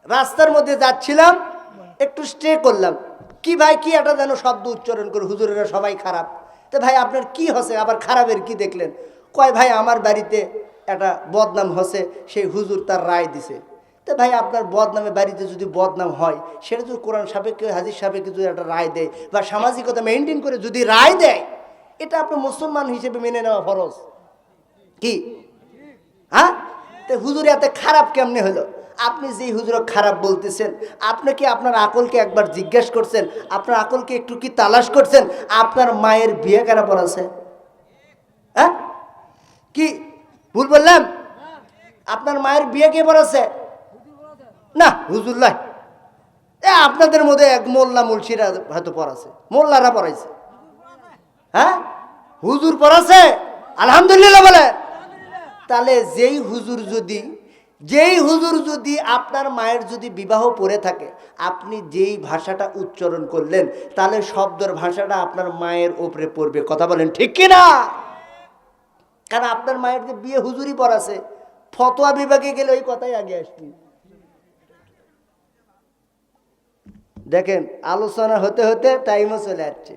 রাস্তার মধ্যে যাচ্ছিলাম, একটু স্টে করলাম, কি ভাই কি একটা যেন শব্দ উচ্চারণ করে, হুজুরেরা সবাই খারাপ। তো ভাই আপনার কি হচ্ছে, আবার খারাপের কি দেখলেন? কয় ভাই আমার বাড়িতে একটা বদনাম হচ্ছে, সেই হুজুর তার রায় দিছে। তো ভাই আপনার বদনামে বাড়িতে যদি বদনাম হয়, সেটা যদি কোরআন সাপেক্ষে, হাদিস সাপেক্ষে যদি একটা রায় দেয় বা সামাজিকতা মেনটেন করে যদি রায় দেয়, এটা আপনি মুসলমান হিসেবে মেনে নেওয়া ফরজ। কি হ্যাঁ? তো হুজুর এত খারাপ কেমনে হলো? আপনি যেই হুজুর খারাপ বলতেছেন, আপনি কি আপনার আকলকে একবার জিজ্ঞাসা করছেন? আপনার আকলকে একটু কি তালাশ করছেন? আপনার মায়ের বিয়ে কেন পড়াছে? হ্যাঁ, কি ভুল বললাম? আপনার মায়ের বিয়ে কে পড়াছে? না হুজুল্লাহ, আপনাদের মধ্যে এক মোল্লা মুলসিরা হয়তো পড়াছে, মোল্লারা পড়াইছে। হ্যাঁ, হুজুর পড়াছে, আলহামদুলিল্লাহ বলে। তাহলে যেই হুজুর যদি আপনার মায়ের যদি বিবাহ পড়ে থাকে, আপনি যেই ভাষাটা উচ্চারণ করলেন, তাহলে শব্দের ভাষাটা আপনার মায়ের উপরে পড়বে। কথা বলেন ঠিক কিনা? কারণ আপনার মায়ের যে বিয়ে হুজুরই পড়াছে, ফতোয়া বিভাগে গেলে ওই কথাই আগে আসবে। দেখেন আলোচনা হতে হতে টাইমও চলে যাচ্ছে।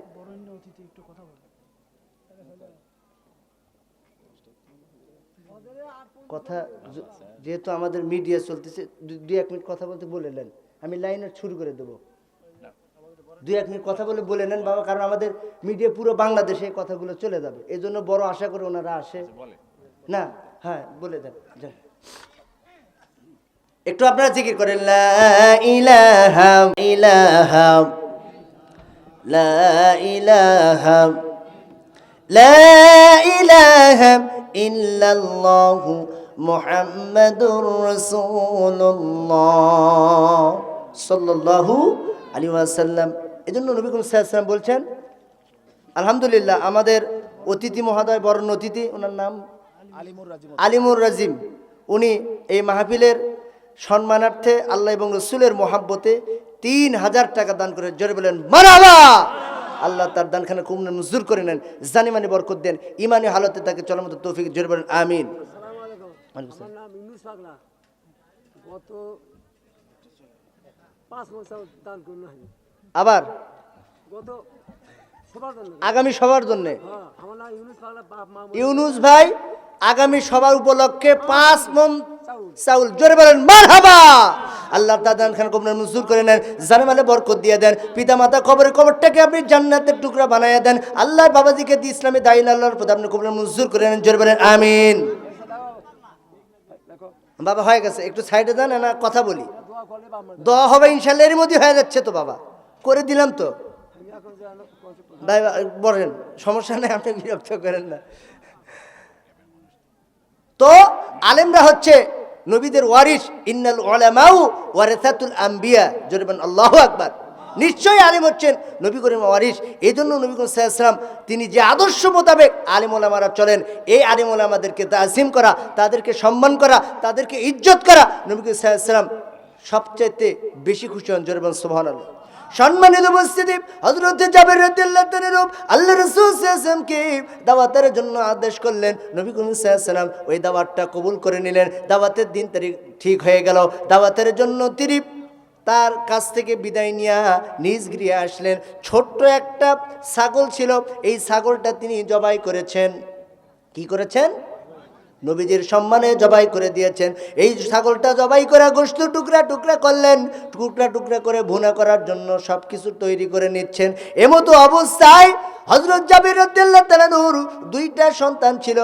কথা যেহেতু আমাদের মিডিয়া চলতেছে, 2-1 মিনিট কথা বলতে বলে নেন, আমি লাইনে শুরু করে দেবো। 2-1 মিনিট কথা বলে নেন বাবা, কারণ আমাদের মিডিয়া পুরো বাংলাদেশে এই কথাগুলো চলে যাবে। এই জন্য বড় আশা করে ওনারা আসে না। হ্যাঁ বলে দেন, একটু আপনারা জিকির করেন, লা ইলাহা ইলাহা লা ইলাহা লা ইলাহা ইল্লাল্লাহু মুহাম্মাদুর রাসূলুল্লাহ সাল্লাল্লাহু আলাইহি ওয়াসাল্লাম। এজন্য নবী করিম সাল্লাল্লাহু আলাইহি ওয়াসাল্লাম বলছেন, আলহামদুলিল্লাহ আমাদের অতিথি মহোদয়, বরণ অতিথি, ওনার নাম আলিমুর রাজিম, উনি এই মাহফিলের সম্মানার্থে আল্লাহ এবং রসুলের মহাব্বতে 3000 টাকা দান করে, জোরে বলেন মারহাবা। আল্লাহ তার দানখানা খুব মঞ্জুর করে নেন, জানি মানে বরকত দেন, ইমানি হালতে তাকে চলার মতো তৌফিক, জোরে বলেন আমিন। আবার আগামী সবার জন্য ইউনুস ভাই আগামী সবার উপলক্ষে 5 মণ সাউল। জোরে বলেন মারহাবা। আল্লাহ দাদান খান কবর মঞ্জুর করে নেন, জানমালে বরকত দিয়ে দেন, পিতা মাতা কবরটাকে আপনি জান্নাতের টুকরা বানাইয়া দেন। আল্লাহ বাবাজিকে দি ইসলামী দাইন আল্লাহর প্রতি আপনি কবর মঞ্জুর করে নেন। জোরে বলেন আমিন। বাবা হয়ে গেছে, একটু সাইডে যান না, কথা বলি। দোয়া হবে ইনশাআল্লাহ, এর মধ্যে হয়ে যাচ্ছে তো বাবা, করে দিলাম তো ভাই। বলেন সমস্যা নেই, আপনি বিরক্ত করেন না। তো আলেমরা হচ্ছে নবীদের ওয়ারিস। ইন্নাল উলামাউ ওয়ারাসাতুল আম্বিয়া। জোরে বলেন আল্লাহু আকবার। নিশ্চয়ই আলেম হচ্ছেন নবী করিম ওয়ারিস। এই জন্য নবী করিম সাল্লাল্লাহু আলাইহি ওয়াসাল্লাম তিনি যে আদর্শ মোতাবেক আলেম ওলামারা চলেন, এই আলেম ওলামাদেরকে তাজিম করা, তাদেরকে সম্মান করা, তাদেরকে ইজ্জত করা নবী করিম সাল্লাল্লাহু আলাইহি ওয়াসাল্লাম সবচাইতে বেশি খুশি হন। জোরে বলেন সুবহানাল্লাহ। সম্মানিত উপস্থিতি, হযরত জাবের রাদিয়াল্লাহু তাআলা আল্লাহ রাসূল সাল্লাল্লাহু আলাইহি ওয়াসাল্লামকে দাওয়াতের জন্য আদেশ করলেন। নবী করিম সাল্লাল্লাহু আলাইহি ওয়াসাল্লাম ওই দাওয়াতটা কবুল করে নিলেন। দাওয়াতের দিন তারিখ ঠিক হয়ে গেল। দাওয়াতের জন্য তিনি তার কাছ থেকে বিদায় নিয়ে নিজ গৃহে আসলেন। ছোট্ট একটা ছাগল ছিল, এই ছাগলটা তিনি জবাই করেছেন। কি করেছেন? নবীজির সম্মানে জবাই করে দিয়েছেন। এই ছাগলটা জবাই করে গোশত টুকরা টুকরা করলেন, টুকরা টুকরা করে ভুনা করার জন্য সব কিছু তৈরি করে নিচ্ছেন। এমতো অবস্থায় হযরত জাবের রাদিয়াল্লাহু তাআলা নূর দুইটা সন্তান ছিল।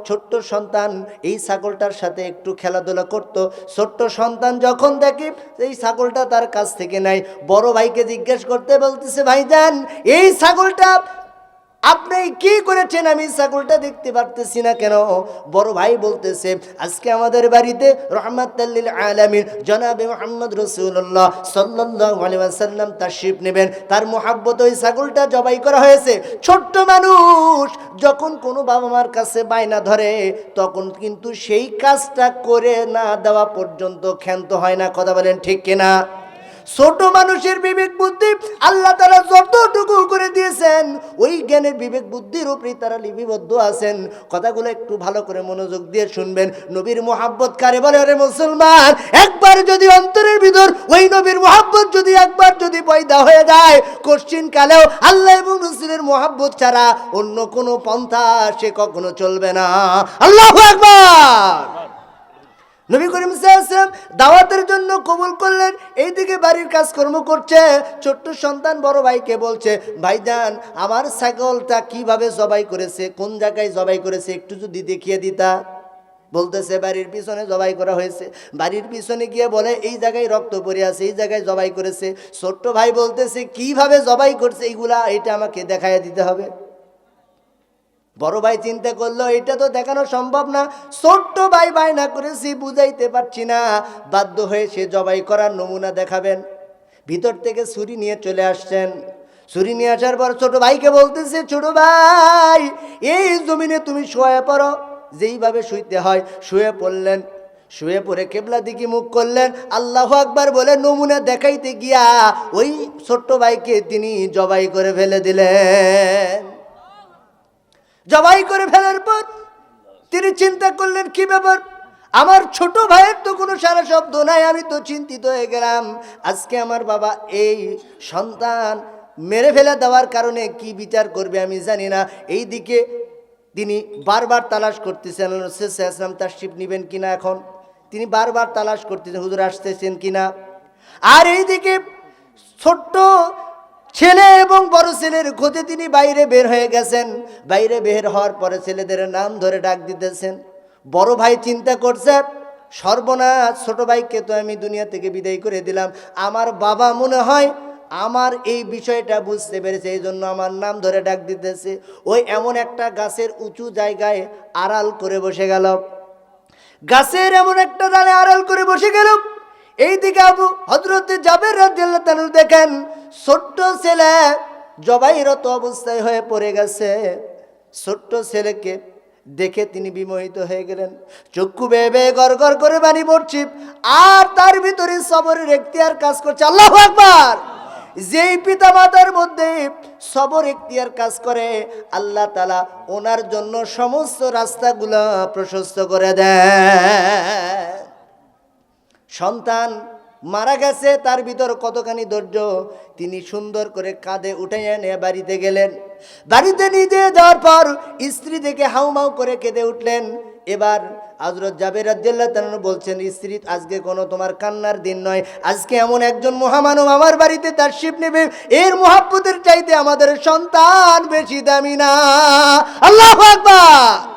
ছোট্ট সন্তান এই ছাগলটার সাথে একটু খেলাধুলা করত। ছোট্ট সন্তান যখন দেখে এই ছাগলটা তার কাছ থেকে নাই, বড় ভাইকে জিজ্ঞেস করতে বলতেছে, ভাইজান এই ছাগলটা আপনি কি করেছেন? আমি ছাগলটা দেখতে পারতেছি না কেন? বড় ভাই বলতেছে, আজকে আমাদের বাড়িতে রাহমাতাল লিল আলামিন জনাবে মুহাম্মদ রাসূলুল্লাহ সাল্লাল্লাহু আলাইহি ওয়াসাল্লাম তাশরীফ নেবেন, তার মহব্বত ওই ছাগলটা জবাই করা হয়েছে। ছোট্ট মানুষ যখন কোনো বাবা মার কাছে বায়না ধরে, তখন কিন্তু সেই কাজটা করে না দেওয়া পর্যন্ত ক্ষান্ত হয় না। কথা বলেন ঠিক কিনা? ছোট মানুষের বিবেক বুদ্ধি আল্লাহ তাআলা যতটুকু করে দিয়েছেন, ওই জ্ঞানের বিবেক বুদ্ধির উপরে তারা লিপিবদ্ধ আছেন। কথাগুলো একটু ভালো করে মনোযোগ দিয়ে শুনবেন। নবীর মোহাব্বত কারে বলে? রে মুসলমান, একবার যদি অন্তরের ভিতর ওই নবীর মোহাব্বত যদি একবার যদি পয়দা হয়ে যায়, কোশ্চিন কালেও আল্লাহ এবং রাসূলের মোহাব্বত ছাড়া অন্য কোনো পন্থা সে কখনো চলবে না। আল্লাহু আকবার। নবী করিম সাল্লাল্লাহু আলাইহি ওয়াসাল্লাম দাওয়াতের জন্য কবুল করলেন। এইদিকে বাড়ির কাজকর্ম করছে। ছোট্ট সন্তান বড় ভাইকে বলছে, ভাইজান আমার ছাগলটা কিভাবে জবাই করেছে, কোন জায়গায় জবাই করেছে একটু যদি দেখিয়ে দিতা। বলতেছে বাড়ির পিছনে জবাই করা হয়েছে। বাড়ির পিছনে গিয়ে বলে এই জায়গায় রক্ত পড়ে আছে, এই জায়গায় জবাই করেছে। ছোট্ট ভাই বলতেছে কিভাবে জবাই করছে এইগুলা, এটা আমাকে দেখাইয়া দিতে হবে। বড় ভাই চিন্তা করলো এটা তো দেখানো সম্ভব না। ছোট্ট ভাই বায়না করেছি, বুঝাইতে পারছি না, বাধ্য হয়ে সে জবাই করার নমুনা দেখাবেন। ভিতর থেকে ছুরি নিয়ে চলে আসছেন। ছুরি নিয়ে আসার পর ছোট ভাইকে বলতেছে, ছোট ভাই এই জমিনে তুমি শুয়ে পড়ো, যেইভাবে শুইতে হয় শুয়ে পড়লেন। শুয়ে পড়ে কেবলা দিকে মুখ করলেন, আল্লাহু আকবার বলে নমুনা দেখাইতে গিয়া ওই ছোট্ট ভাইকে তিনি জবাই করে ফেলে দিলেন। জবাই করে ফেলার পর তিনি চিন্তা করলেন, কি ব্যাপার, আমার ছোট ভাইয়ের তো কোনো সারা শব্দ নাই, আমি তো চিন্তিত হয়ে গেলাম। আজকে আমার বাবা এই সন্তান মেরে ফেলে দেওয়ার কারণে কি বিচার করবে আমি জানি না। এই দিকে তিনি বারবার তালাশ করতেছেন রাসূল সাল্লাল্লাহু আলাইহি ওয়াসাল্লাম তাশরীফ নেবেন কিনা। এখন তিনি বারবার তালাশ করতেছেন হুজুর আসতেছেন কিনা। আর এইদিকে ছোট্ট ছেলে এবং বড় ছেলের খোঁজে তিনি বাইরে বের হয়ে গেছেন। বাইরে বের হওয়ার পরে ছেলেদের নাম ধরে ডাক দিতেছেন। বড় ভাই চিন্তা করছে, সর্বনাশ, ছোট ভাইকে তো আমি দুনিয়া থেকে বিদায় করে দিলাম, আমার বাবা মনে হয় আমার এই বিষয়টা বুঝতে পেরেছে, এই জন্য আমার নাম ধরে ডাক দিতেছে। ওই এমন একটা গাছের উঁচু জায়গায় আড়াল করে বসে গেল। গাছের এমন একটা ডালে আড়াল করে বসে গেল। এইদিকে আবু হযরত জাবের রাদিয়াল্লাহু তাআলা দেখেন ছোট্ট ছেলে জবাইরত অবস্থায় হয়ে পড়ে গেছে। ছোট্ট ছেলেকে দেখে তিনি বিমোহিত হয়ে গেলেন। চক্ষু বেয়ে বেয়ে গড় গড় করে পানি পড়ছে, আর তার ভিতরে সবরের এখতিয়ার কাজ করছে। আল্লাহু আকবার। যেই পিতা মাতার মধ্যে সবর এখতিয়ার কাজ করে, আল্লাহ তাআলা ওনার জন্য সমস্ত রাস্তাগুলো প্রশস্ত করে দেয়। সন্তান মারা গেছে, তার ভিতর কতখানি ধৈর্য, তিনি সুন্দর করে কাঁধে উঠাইয়া নিয়ে বাড়িতে গেলেন। বাড়িতে নিয়ে যাওয়ার পর স্ত্রী থেকে হাউমাউ করে কেঁদে উঠলেন। এবার হযরত জাবের রাদিয়াল্লাহু তাআলা বলছেন, স্ত্রী আজকে কোনো তোমার কান্নার দিন নয়, আজকে এমন একজন মহামানব আমার বাড়িতে তাশরিফ নেবে, এর মুহাব্বতের চাইতে আমাদের সন্তান বেশি দামি না। আল্লাহু আকবার।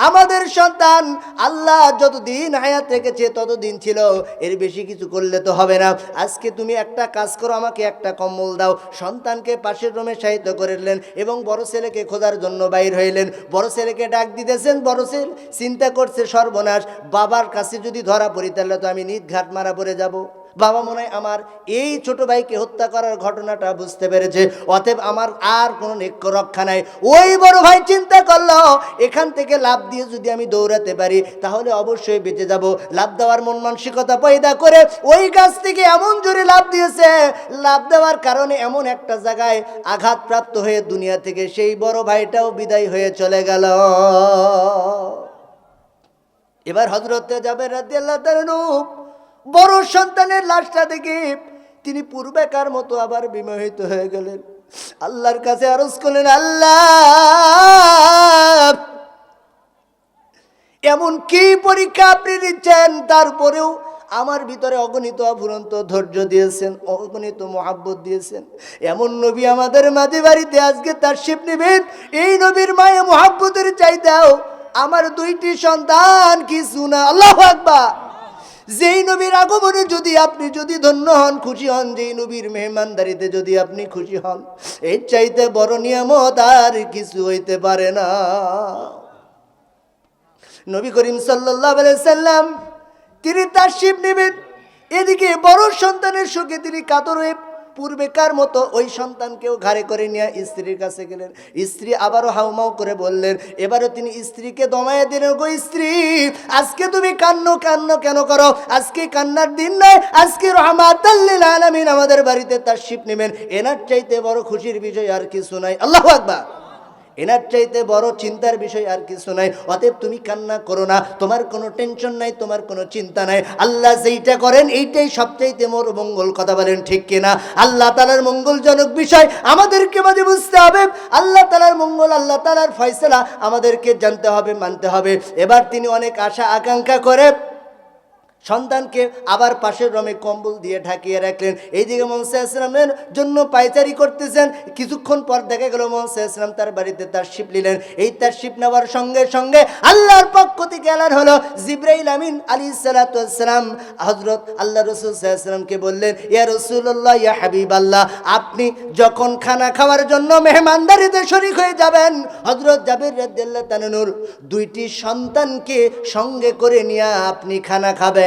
আমাদের সন্তান আল্লাহ যতদিন হায়াত রেখেছে ততদিন ছিল, এর বেশি কিছু করলে তো হবে না। আজকে তুমি একটা কাজ করো, আমাকে একটা কম্বল দাও। সন্তানকে পাশের রুমে শায়িত করলেন এবং বড় ছেলেকে খোঁজার জন্য বাইর হইলেন। বড় ছেলেকে ডাক দিতেছেন, বড় ছেলে চিন্তা করছে সর্বনাশ, বাবার কাছে যদি ধরা পড়ি তাহলে তো আমি নির্ঘাত মারা পড়ে যাব। বাবা মনে হয় আমার এই ছোট ভাইকে হত্যা করার ঘটনাটা বুঝতে পেরেছে, অতএব আমার আর কোনো নেক্য রক্ষা নাই। ওই বড় ভাই চিন্তা করলো, এখান থেকে লাফ দিয়ে যদি আমি দৌড়াতে পারি তাহলে অবশ্যই বেঁচে যাব। লাফ দেওয়ার মন মানসিকতা পয়দা করে ওই গাছ থেকে এমন জোরে লাফ দিয়েছে, লাফ দেওয়ার কারণে এমন একটা জায়গায় আঘাতপ্রাপ্ত হয়ে দুনিয়া থেকে সেই বড় ভাইটাও বিদায় হয়ে চলে গেল। এবার হযরত জাবের রাদিয়াল্লাহু তাআলা বড় সন্তানের লাশটা দেখে তিনি পূর্বেকার মতো আবার বিমোহিত হয়ে গেলেন। আল্লাহর কাছে আরজ করলেন, আল্লাহ এমন কি পরীক্ষা আপনি নিচ্ছেন, তারপরেও আমার ভিতরে অগণিত অফুরন্ত ধৈর্য দিয়েছেন, অগণিত মহাব্বত দিয়েছেন। এমন নবী আমাদের মাঝে বাড়িতে আজকে তাশরিফ নেবেন, এই নবীর মায়ে মহাব্বতের চাইতেও আমার দুইটি সন্তান কিছু না। আল্লাহু আকবার। যেই নবীর আগমনে যদি আপনি ধন্য হন, খুশি হন, যেই নবীর মেহমানদারিতে যদি আপনি খুশি হন, এর চাইতে বড় নিয়ামত আর কিছু হইতে পারে না। নবী করিম সাল্লাল্লাহু আলাইহি সাল্লাম তিনি তাশরিফ নেবেন, এদিকে বড় সন্তানের শোকে তিনি কাতর হয়ে পূর্বেকার মতো ওই সন্তানকেও ঘাড়ে করে নিয়ে স্ত্রীর কাছে গেলেন। স্ত্রী আবারও হাউমাউ করে বললেন, এবারও তিনি স্ত্রীকে দমায়ে দিলেন, গো স্ত্রী আজকে তুমি কান্নো কেন করো? আজকে কান্নার দিন নয়, আজকে রাহমাতাল লিল আলামিন আমাদের বাড়িতে তাশরিফ নেবেন, এনার চাইতে বড় খুশির বিষয় আর কিছু নাই। আল্লাহু আকবার। এনার চাইতে বড় চিন্তার বিষয় আর কিছু নাই। অতএব তুমি কান্না করো না, তোমার কোনো টেনশন নাই, তোমার কোনো চিন্তা নাই। আল্লাহ যেইটা করেন এইটাই সবচাইতে মোর মঙ্গল। কথা বলেন ঠিক কিনা? আল্লাহ তাআলার মঙ্গলজনক বিষয় আমাদেরকে মাঝে বুঝতে হবে। আল্লাহ তাআলার মঙ্গল, আল্লাহ তাআলার ফয়সালা আমাদেরকে জানতে হবে, মানতে হবে। এবার তিনি অনেক আশা আকাঙ্ক্ষা করে সন্তানকে আবার পাশের রুমে কম্বল দিয়ে ঢাকিয়ে রাখলেন। এইদিকে মুসা ইসলামের জন্য পায়চারি করতেছেন। কিছুক্ষণ পর দেখা গেল মুসা ইসলাম তার বাড়িতে তাশরিফ নিলেন। এই তাশরিফ নেওয়ার সঙ্গে সঙ্গে আল্লাহর পক্ষ থেকে এলান হলো, জিবরাইল আমিন আলাইহিস সালাতু ওয়াস সালাম হযরত আল্লাহ রাসূল সাল্লাল্লাহু আলাইহি ওয়াসাল্লামকে বললেন, ইয়া রাসূলুল্লাহ, ইয়া হাবিবাল্লাহ, আপনি যখন খানা খাওয়ার জন্য মেহমানদারিতে শরীক হয়ে যাবেন, হযরত জাবের রাদিয়াল্লাহু তাআলা নূর দুইটি সন্তানকে সঙ্গে করে নিয়ে আপনি খানা খাবেন।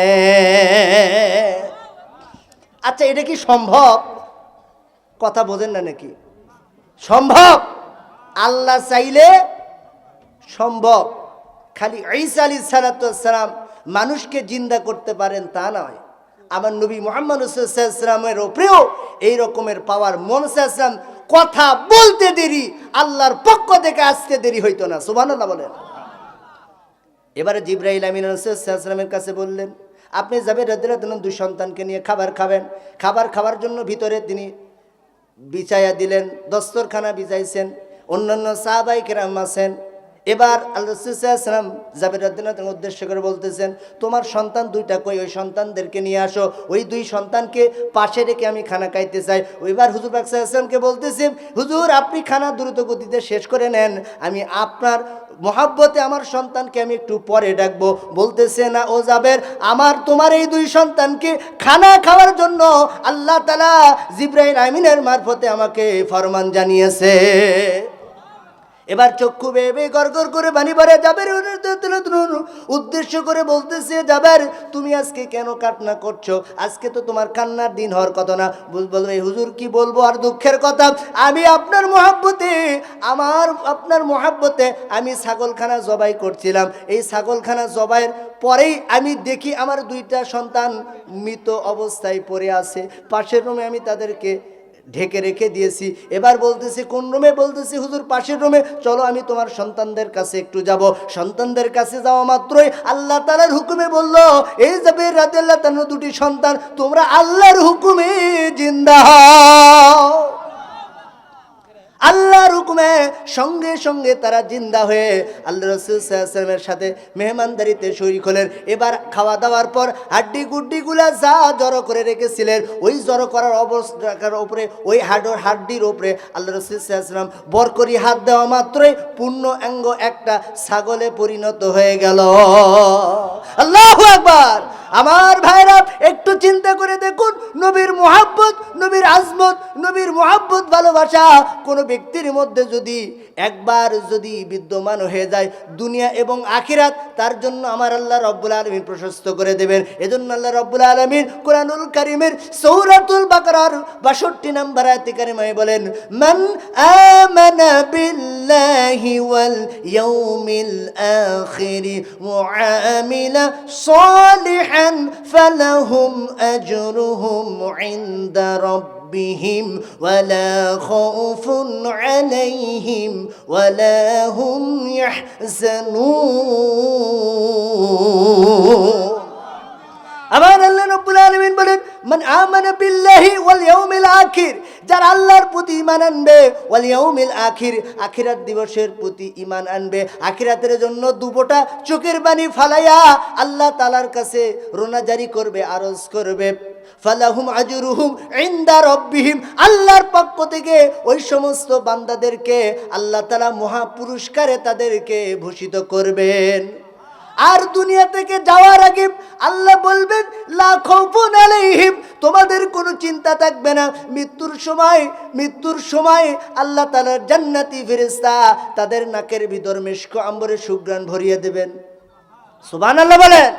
আচ্ছা, এটা কি সম্ভব? কথা বোঝেন না নাকি? সম্ভব। আল্লাহ চাইলে সম্ভব। খালি ঈসা আলাইহিস সালাতু ওয়াস সালাম মানুষকে জিন্দা করতে পারেন তা নয়, আমার নবী মুহাম্মদ রাসূলুল্লাহ সাল্লাল্লাহু আলাইহি ওয়াসাল্লামের উপরেও এই রকমের পাওয়ার। মুসা ইসলাম কথা বলতে দেরি, আল্লাহর পক্ষ থেকে আসতে দেরি হইতো না। সুবহানাল্লাহ বলেন। এবারে জিবরাইল আমিন রাসূলুল্লাহ সাল্লাল্লাহু আলাইহি ওয়াসাল্লামের কাছে বললেন, আপনি জাবের রাদিয়াল্লাহু তাআলা দুই সন্তানকে নিয়ে খাবার খাবেন। খাবার খাওয়ার জন্য ভিতরে তিনি বিছায়া দিলেন, দস্তরখানা বিছাইছেন, অন্যান্য সাহাবায়ে কেরাম আছেন। এবার আল্লাহ রাসূল সাল্লাল্লাহু আলাইহি ওয়াসাল্লাম জাবের রাদিয়াল্লাহু তাআলা উদ্দেশ্য করে বলতেছেন, তোমার সন্তান দুইটা কই? ওই সন্তানদেরকে নিয়ে আসো, ওই দুই সন্তানকে পাশে রেখে আমি খানা খাইতে চাই। ওইবার হুজুর পাক সাল্লাল্লাহু আলাইহি ওয়াসাল্লামকে বলতেছে, হুজুর আপনি খানা দ্রুত গতিতে শেষ করে নেন, আমি আপনার মহাব্বতে আমার সন্তানকে আমি একটু পরে ডাকবো। বলতেছে, না ও জাবের, তোমার এই দুই সন্তানকে খানা খাওয়ার জন্য আল্লাহ তাআলা জিবরাইল আমিনের মারফতে আমাকে ফরমান জানিয়েছে। এবার চক্ষু বেয়ে বেয়ে গড়গড় করে পানি পড়ে জাবের উদ্দেশ্য করে বলতেছে, জাবের তুমি আজকে কেন কান্না করছো? আজকে তো তোমার কান্নার দিন হওয়ার কথা না। বলবে, হুজুর কি বলবো আর দুঃখের কথা, আমি আপনার মহাব্বতে আমি ছাগলখানা জবাই করছিলাম। এই ছাগলখানা জবাইয়ের পরেই আমি দেখি আমার দুইটা সন্তান মৃত অবস্থায় পড়ে আছে। পাশের রুমে আমি তাদেরকে ঢেকে রেখে দিয়েছি। এবার বলতেছি কোন রুমে? বলতেছি হুজুর পাশের রুমে। চলো আমি তোমার সন্তানদের কাছে একটু যাব। সন্তানদের কাছে যাওয়া মাত্রই আল্লাহ তাআলার হুকুমে বলল, এই জাবের রাদিয়াল্লাহু তাআলা দুটি সন্তান, তোমরা আল্লাহর হুকুমে জিন্দা হও। আল্লাহর হুকুমে সঙ্গে সঙ্গে তারা জিন্দা হয়ে আল্লাহ রাসূল সাল্লাল্লাহু আলাইহি ওয়াসাল্লামের সাথে মেহমানদারিতে শরীক হলেন। এবার খাওয়া দাওয়ার পর হাড্ডি গুড্ডিগুলা যা জড়ো করে রেখেছিলেন, ওই জড়ো করার অবস্থার উপরে, ওই হাড্ডির উপরে আল্লাহ রাসূল সাল্লাল্লাহু আলাইহি ওয়াসাল্লাম বরকরি হাত দেওয়া মাত্রই পূর্ণ অঙ্গ একটা ছাগলে পরিণত হয়ে গেল। আল্লাহু আকবার। আমার ভাইরা একটু চিন্তা করে দেখুন, নবীর মুহাব্বত, নবীর আজমত, নবীর মুহাব্বত ভালোবাসা কোন ব্যক্তির মধ্যে যদি একবার যদি বিদ্যমান হয়ে যায়, দুনিয়া এবং আখিরাত তার জন্য আমার আল্লাহ রব্বুল আলামিন প্রশস্ত করে দেবেন। এজন্য আল্লাহ রব্বুল আলামিন কোরআনুল কারীমের সূরাতুল বাকারার 62 নম্বর আয়াতে কারিমায় বলেন, মান আমানা বিল্লাহি ওয়াল ইয়াউমিল আখির ওয়া আমিলা সালিহান ফালাহুম আজরুহুম ইনদা রাব্বিহিম ওয়ালা খাউফুন আলাইহিম ওয়ালা হুম ইয়াহজানুন। আমার আল্লাহ রাব্বুল আলামিন বলেন, মান আমানা বিল্লাহি ওয়াল ইয়াউমিল আখির, যারা আল্লাহর প্রতি ঈমান আনবে, ওয়াল ইয়াউমিল আখির, আখিরাত দিবসের প্রতি ঈমান আনবে, আখিরাতের জন্য দুপোটা চোখের পানি ফালাইয়া আল্লাহ তাআলার কাছে রোনা জারি করবে, আরজ করবে, ফালাহুম আজরুহুম ইনদা রাব্বিহিম, আল্লাহর পক্ষ থেকে ওই সমস্ত বান্দাদেরকে আল্লাহ তাআলা মহা পুরস্কারে তাদেরকে ভূষিত করবেন। আর দুনিয়া থেকে যাওয়ার আগে আল্লাহ বলবেন, লা খাউফুন আলাইহিম, তোমাদের কোনো চিন্তা থাকবে না। মৃত্যুর সময় আল্লাহ তাআলার জান্নাতি ফেরেশতা তাদের নাকের ভিতর মিশক আম্বরের সুঘ্রাণ ভরিয়ে দেবেন। সুবহানাল্লাহ বলেন।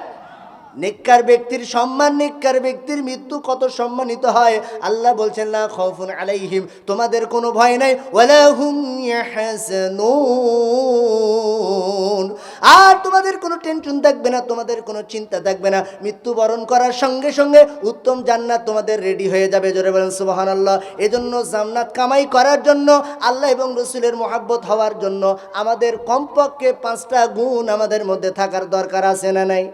নেককার ব্যক্তির সম্মান, নেককার ব্যক্তির মৃত্যু কত সম্মানিত হয়। আল্লাহ বলছেন, লা খাউফুন আলাইহিম, তোমাদের কোনো ভয় নাই, ওয়ালা হুম ইয়াহজানুন, আর তোমাদের কোনো টেনশন থাকবে না, তোমাদের কোনো চিন্তা থাকবে না। মৃত্যুবরণ করার সঙ্গে সঙ্গে উত্তম জান্নাত তোমাদের রেডি হয়ে যাবে। জোরে বলেন সুবহানাল্লাহ। এজন্য জান্নাত কামাই করার জন্য, আল্লাহ এবং রাসূলের মুহাব্বত হওয়ার জন্য আমাদের কমপক্ষে 5টা গুণ আমাদের মধ্যে থাকার দরকার আছে না নাই?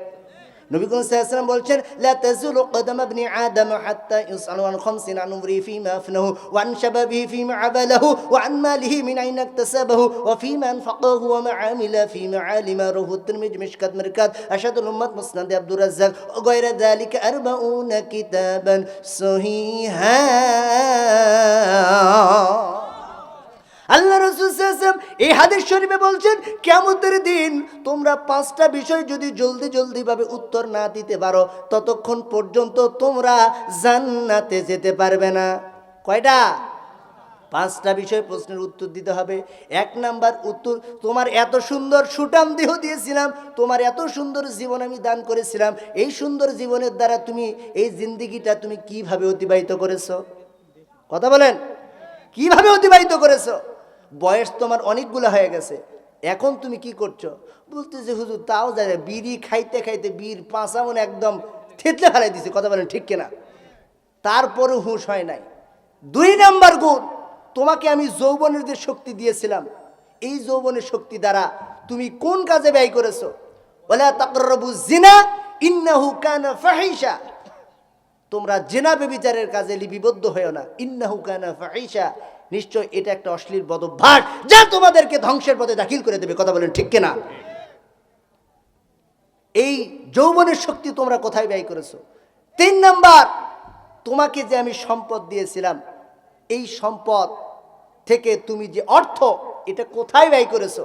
নবী করিম সাল্লাল্লাহু আলাইহি ওয়াসাল্লাম বলছেন, লা তাযুলু কদম ইবনি আদম হাত্তা ইসআলু আন খামসিন, আন উমরিহি ফীমা আফনাহু ওয়া আন শাবাবিহি ফীমা আবালাহু ওয়া আন মালিহি মিন আইনা ইকতাসাবাহু ওয়া ফীমা আনফাকাহু ওয়া মা আমিলা ফীমা আলিমা। রাহু তিরমিজি, মিশকাত, মিরকাত, আশহাদুল উম্মাত, মুসনাদ আব্দুর রাজ্জাক ওয়া গায়রা যালিকা 40 কিতাবান সহিহা। আল্লাহ রাসূল সাল্লাল্লাহু আলাইহি ওয়াসাল্লাম এই হাদিস শরীফে বলছেন, কিয়ামতের দিন তোমরা 5টা বিষয় যদি জলদি ভাবে উত্তর না দিতে পারো, ততক্ষণ পর্যন্ত তোমরা জান্নাতে যেতে পারবে না। কয়টা? 5টা বিষয় প্রশ্নের উত্তর দিতে হবে। 1 নাম্বার উত্তর, তোমার এত সুন্দর সুঠাম দেহ দিয়েছিলাম, তোমার এত সুন্দর জীবন আমি দান করেছিলাম, এই সুন্দর জীবনের দ্বারা তুমি এই জিন্দেগিটা তুমি কিভাবে অতিবাহিত করেছো? কথা বলেন, কিভাবে অতিবাহিত করেছো? বয়স তোমার অনেকগুলো হয়ে গেছে, এখন তুমি কি করছো? বলতেছে, হুজুর তাও যায়, বিড়ি খাইতে খাইতে বীর 5 আমন একদম থেতলে ফেলাই দিছে। কথা বলেন ঠিক কিনা? তারপরে হুঁশ হয় নাই। 2 নাম্বার গুণ, তোমাকে আমি যৌবনের যে শক্তি দিয়েছিলাম, এই যৌবনের শক্তি দ্বারা তুমি কোন কাজে ব্যয় করেছো? ওয়ালা তাকরাবুজ জিনা ইন্নাহু কানা ফাহিশা, তোমরা জিনা ব্যভিচারের কাজে লিপিবদ্ধ হয়েও না। ইন্নাহু কানা ফাহিশা, নিশ্চয় এটা একটা অশ্লীল বদভ্যাস যা তোমাদেরকে ধ্বংসের পথে দাখিল করে দেবে। কথা বলেন ঠিক কিনা? এই যৌবনের শক্তি তোমরা কোথায় ব্যয় করেছো? 3 নাম্বার, তোমাকে যে আমি সম্পদ দিয়েছিলাম, এই সম্পদ থেকে তুমি যে অর্থ, এটা কোথায় ব্যয় করেছো?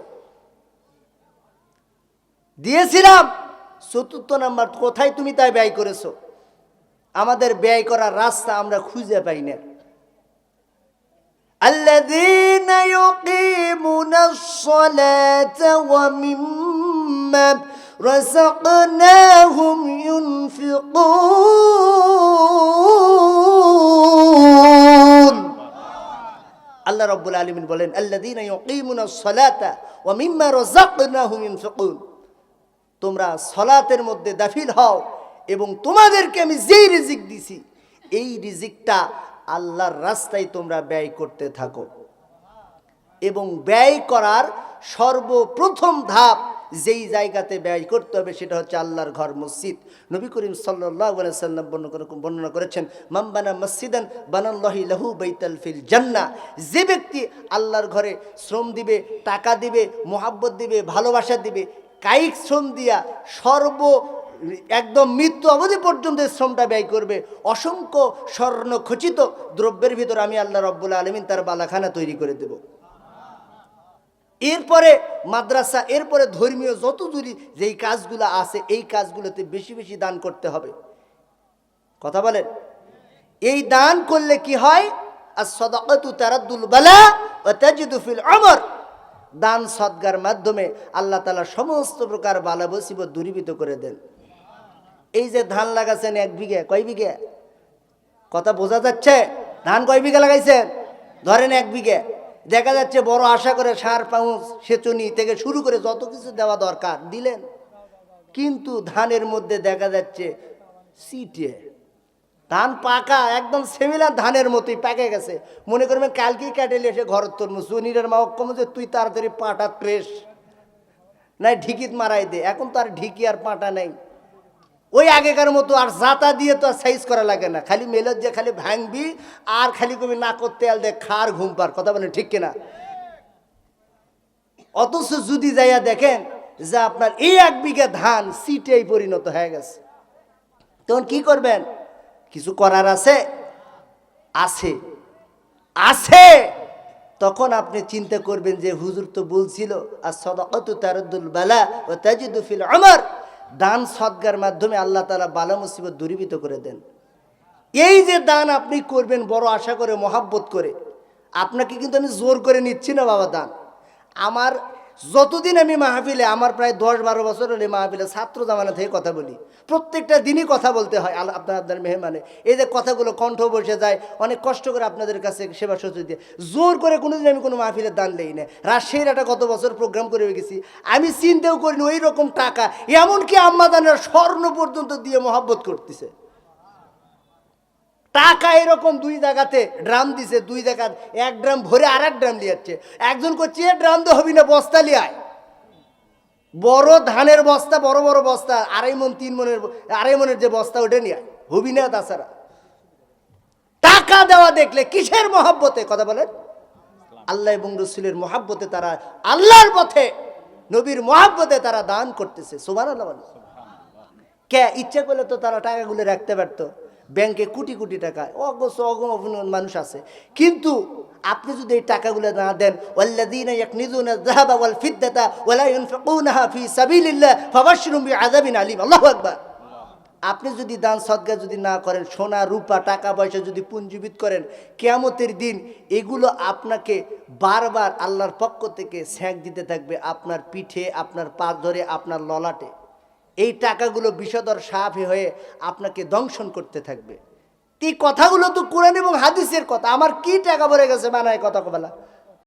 দিয়েছিলাম। 4 নাম্বার, কোথায় তুমি তাই ব্যয় করেছো? আমাদের ব্যয় করার রাস্তা আমরা খুঁজে পাই না। আল্লাযীনা ইউকিমুনাস সালাতা ওয়া মিম্মা রাযাকনাহুম ইউনফিকুন। আল্লাহ রাব্বুল আলামিন বলেন, আল্লাযীনা ইউকিমুনাস সালাতা ওয়া মিম্মা রাযাকনাহুম ইউনফিকুন, তোমরা সালাতের মধ্যে দাখিল হও এবং তোমাদেরকে আমি যেই রিজিক দিছি, এই রিজিকটা আল্লাহর রাস্তায় তোমরা ব্যয় করতে থাকো। এবং ব্যয় করার সর্বপ্রথম ধাপ যেই জায়গাতে ব্যয় করতে হবে সেটা হচ্ছে আল্লাহর ঘর, মসজিদ। নবী করিম সাল্লাল্লাহু আলাইহি ওয়াসাল্লাম বর্ণনা করেছেন, মান বানা মসজিদান বানাল্লাহু লাহু বাইতাল ফিল জান্নাহ। যে ব্যক্তি আল্লাহর ঘরে শ্রম দিবে, টাকা দিবে, মোহাব্বত দিবে, ভালোবাসা দিবে, কায়িক শ্রম দিয়া একদম মৃত্যু অবধি পর্যন্ত শ্রমটা ব্যয় করবে, অসংখ্য স্বর্ণখচিত দ্রব্যের ভিতর আমি আল্লাহ রাব্বুল আলামিন তার বালাখানা তৈরি করে দেব। এরপরে মাদ্রাসা, এরপরে ধর্মীয় যত দূরই যেই কাজগুলো আছে এই কাজগুলোতে বেশি বেশি দান করতে হবে। কথা বলেন, এই দান করলে কি হয়? as-sadaqatu taraddul bala wa tajidu fil umr। দান সদকার মাধ্যমে আল্লাহ তাআলা সমস্ত প্রকার বালা মুসিবত দূরীভূত করে দেন। এই যে ধান লাগাছেন 1 বিঘা, কয় বিঘা? কথা বোঝা যাচ্ছে? ধান কয় বিঘা লাগাইছেন? ধরেন 1 বিঘা। দেখা যাচ্ছে বড় আশা করে সার, পাউচ, সেচুনি থেকে শুরু করে যত কিছু দেওয়া দরকার দিলেন, কিন্তু ধানের মধ্যে দেখা যাচ্ছে সিটে ধান পাকা, একদম সেমিলার ধানের মতোই পেকে গেছে। মনে করবেন কালকেই কাটেলে এসে ঘর তরমু সুনিরের মা কম যে তুই তাড়াতাড়ি পাটা ট্রেস নাই ঢিকিত মারাই দে। এখন তো আর ঢিকি আর পাটা নেই, ওই আগেকার মতো আর জাতা দিয়ে তো আর সাইজ করা লাগে না, খালি মেলত যে খালি ভাঙবি আর খালি কবি না করতে আল দে খার ঘুমপার। কথা বলেন ঠিক কিনা? অথচ যদি যাইয়া দেখেন যে আপনার এই 1 বিঘা ধান সিটেই পরিণত হয়ে গেছে, তখন কি করবেন? কিছু করার আছে? আছে, আছে। তখন আপনি চিন্তা করবেন যে হুজুর তো বলছিল as-sadaqatu taraddul bala wa tajidu fil umr। দান সদকার মাধ্যমে আল্লাহ তাআলা বালা মুসিবত দূরীভূত করে দেন। এই যে দান আপনি করবেন বড় আশা করে, মহাব্বত করে, আপনাকে কিন্তু আমি জোর করে নিচ্ছি না বাবা দান। আমার যতদিন আমি মাহফিলে, আমার প্রায় 10-12 বছর হলে মাহফিলে ছাত্র জামানা থেকে কথা বলি, প্রত্যেকটা দিনই কথা বলতে হয় আপনাদের মেহমানে। এই যে কথাগুলো কণ্ঠ বসে যায়, অনেক কষ্ট করে আপনাদের কাছে সেবা সহযোগিতা দিয়ে, জোর করে কোনোদিন আমি কোনো মাহফিলের দান নেই না। রাজশাহীর একটা গত বছর প্রোগ্রাম করে গেছি, আমি চিন্তাও করিনি ওই রকম টাকা, এমনকি আম্মা দানের স্বর্ণ পর্যন্ত দিয়ে মহব্বত করতেছে। টাকা এরকম 2 জায়গাতে ড্রাম দিছে, 2 জায়গা 1 ড্রাম ভরে আর 1 ড্রাম লিয়াচ্ছে। একজন করছে এ ড্রাম তো হবি না, বস্তা লিয়ায়। বড় ধানের বস্তা, বড় বড় বস্তা, 2.5 মণ 3 মণের 2.5 মণের যে বস্তা ওটা নিয়ে হবি না। তাছাড়া টাকা দেওয়া দেখলে কিসের মহব্বতে? কথা বলেন, আল্লাহ এবং রসুলের মহব্বতে তারা, আল্লাহর পথে নবীর মহব্বতে তারা দান করতেছে। সুবহানাল্লাহ। কে ইচ্ছা করলে তো তারা টাকাগুলো রাখতে পারতো ব্যাংকে, কোটি কোটি টাকা, মানুষ আছে। কিন্তু আপনি যদি এই টাকাগুলো না দেন, ওয়াল্লাযীনা ইয়াকনিজুনা যাহাবা ওয়াল ফিদ্দাতা ওয়ালা ইউনফিকুনাহা ফি সাবিলিল্লাহ ফাবাশশিরহুম বিআযাবিন আলীম। আল্লাহু আকবার। আপনি যদি দান সদকা যদি না করেন, সোনা রূপা টাকা পয়সা যদি পুঞ্জীবিত করেন, কিয়ামতের দিন এগুলো আপনাকে বারবার আল্লাহর পক্ষ থেকে ছ্যাঁক দিতে থাকবে, আপনার পিঠে, আপনার পা ধরে, আপনার ললাটে। এই টাকাগুলো বিষধর সাপ হয়ে আপনাকে দংশন করতে থাকবে। এই কথাগুলো তো কোরআন এবং হাদিসের কথা। আমার কি টাকা ভরে গেছে বানায় কথা বলা?